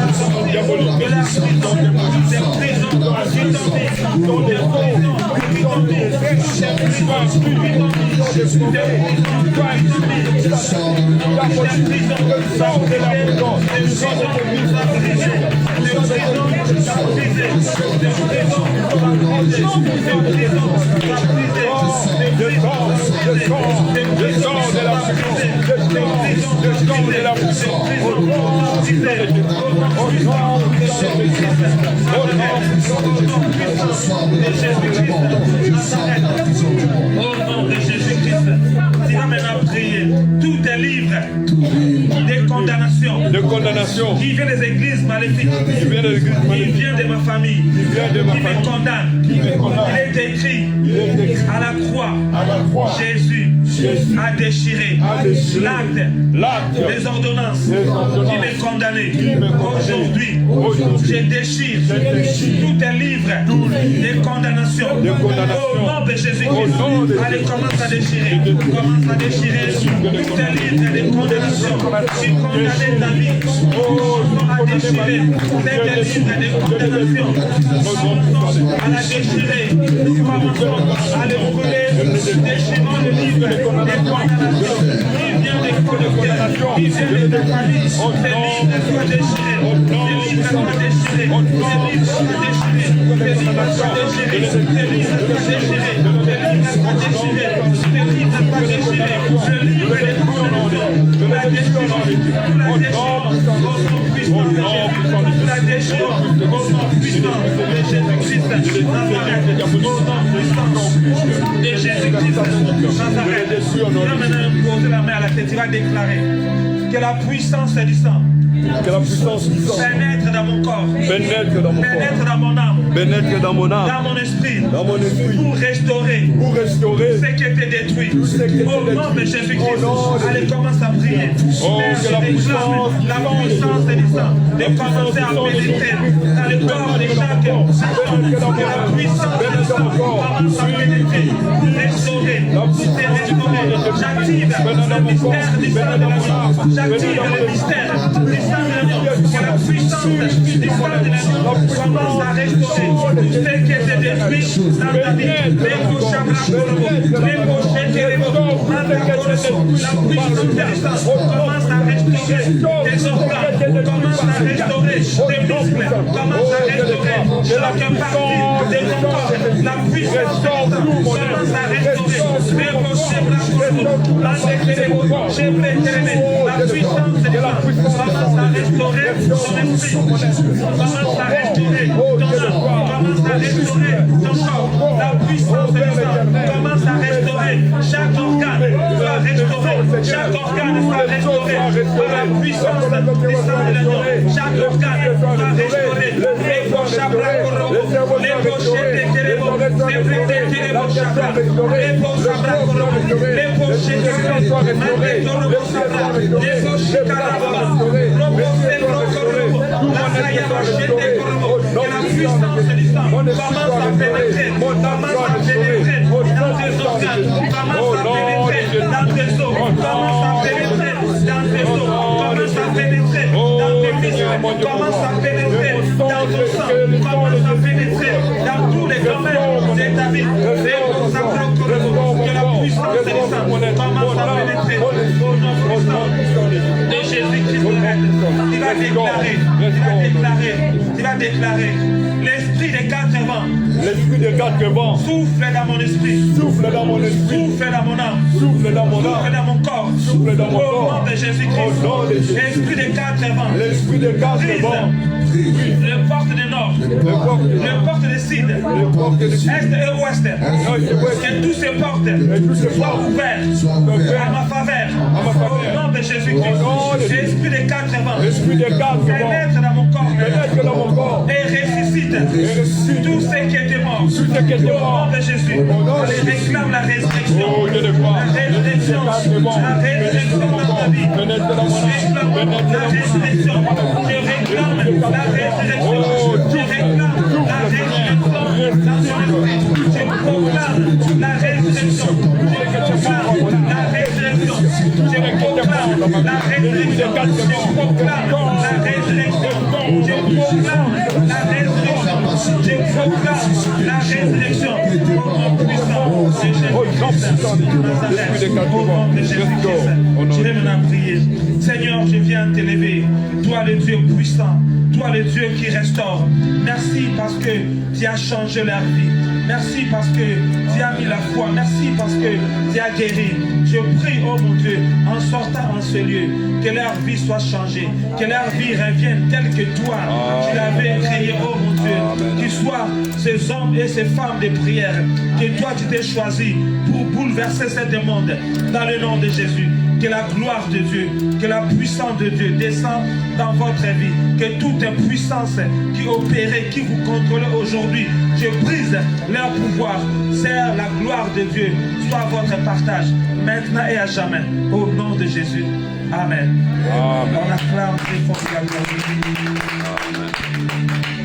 Des prisons qui t'ont des prisons qui t'ont des Au nom de Jésus-Christ, tu vas maintenant prier. Tout est livre des condamnations. Qui vient des églises maléfiques. Qui vient de ma famille. Qui me condamne. Il est écrit à la croix. Jésus a déchiré l'acte des ordonnances qui me condamnaient. Aujourd'hui, je déchire tout un livre des condamnations. Au nom de Jésus-Christ, allez, commence à déchirer. Commence à déchirer tout un livre des condamnations. Tu condamnais ta vie. À déchirer tout un livre des condamnations. À la déchirer. Nous commençons à le brûler. Déchirons le livre des condamnations. Il vient des condamnations. Il vient de ta famille. Ces livres soient déchirés. Ces livres soient déchirés. Ces livres soient déchirés. Ces livres soient déchirés. Ces livres soient déchirés. Ces livres soient déchirés. Ces livres soient déchirés. Ce livre est condamnation. La déchirons. La déchirons. Au nom puissant de Jésus. La déchirons. Au nom puissant de Jésus-Christ. Nazareth. Au nom puissant de Jésus-Christ. Nazareth. Tu vas maintenant poser la main à la tête. Tu vas déclarer que la puissance du sang pénètre dans mon corps, pénètre dans mon âme, dans mon esprit, pour restaurer ce qui était détruit. Au nom de Jésus-Christ, allez, commence à prier. Père, je déclare la puissance du sang de commencer à pénétrer dans le corps de chaque personne. Que la puissance du sang commence à pénétrer, restaurer, j'active le mystère du sang de l'agneau. J'active le mystère du sang de l'agneau. Que la puissance du sang de l'agneau commence à restaurer tout ce qui était détruit dans ta vie. La puissance du sang commence à restaurer tes organes, commence à restaurer tes muscles, commence à restaurer chaque partie de ton corps. La puissance du sang commence à restaurer. La puissance de Dieu commence à restaurer ton esprit, commence à restaurer ton âme, commence à restaurer ton corps. La puissance de Dieu commence à restaurer chaque organe, soit restauré, chaque organe soit restauré par la puissance du sang de l'agneau. Chaque organe soit restauré. La puissance du sang commence à pénétrer dans tes organes, commence à pénétrer dans tes os, commence à pénétrer dans tes os, commence à pénétrer dans tes muscles, commence à pénétrer dans ton sang, commence à pénétrer dans tous les domaines de ta vie. Que la puissance du sang commence à pénétrer au nom puissant de Jésus-Christ. Tu vas déclarer l'esprit des quatre vents. L'esprit des quatre vents Souffle dans mon esprit. souffle dans mon esprit, Souffle dans mon âme. souffle dans mon Souffle âme, dans mon corps. souffle dans mon Au nom corps. de Jésus-Christ. Au nom de Jésus. L'esprit des quatre vents. L'esprit des quatre Brise. vents prie. Le porte du nord, le porte du sud, est et ouest. Que tous ces portes soient ouvertes à ma faveur. Au nom de Jésus-Christ. Esprit des 4 vents. Pénètre dans mon corps. Et ressuscite tout ce qui était mort. Au nom de Jésus. Je réclame la résurrection. La résurrection. La résurrection dans ta vie. Je réclame la résurrection. Je réclame la résurrection. Je réclame la résurrection dans ton esprit. Je proclame la résurrection. Je proclame la résurrection. Je proclame la résurrection. Je proclame la résurrection. Je proclame la résurrection. Je proclame la résurrection. Au nom puissant de Jésus-Christ de Nazareth. Au nom de Jésus-Christ. Je vais maintenant prier. Seigneur, je viens t'élever. Toi le Dieu puissant. Toi le Dieu qui restaure. Merci parce que tu as changé leur vie. Merci parce que tu as mis la foi. Merci parce que tu as guéri. Je prie, oh mon Dieu, en sortant en ce lieu, que leur vie soit changée, que leur vie revienne telle que toi, tu l'avais créée, oh mon Dieu. Qu'ils soient ces hommes et ces femmes de prière, que toi tu t'es choisi pour bouleverser ce monde, dans le nom de Jésus. Que la gloire de Dieu, que la puissance de Dieu descende dans votre vie. Que toute puissance qui opérait, qui vous contrôlait aujourd'hui, je brise leur pouvoir. Seigneur, la gloire de Dieu soit votre partage, maintenant et à jamais. Au nom de Jésus. Amen. On acclame très fort la gloire de Dieu. Amen.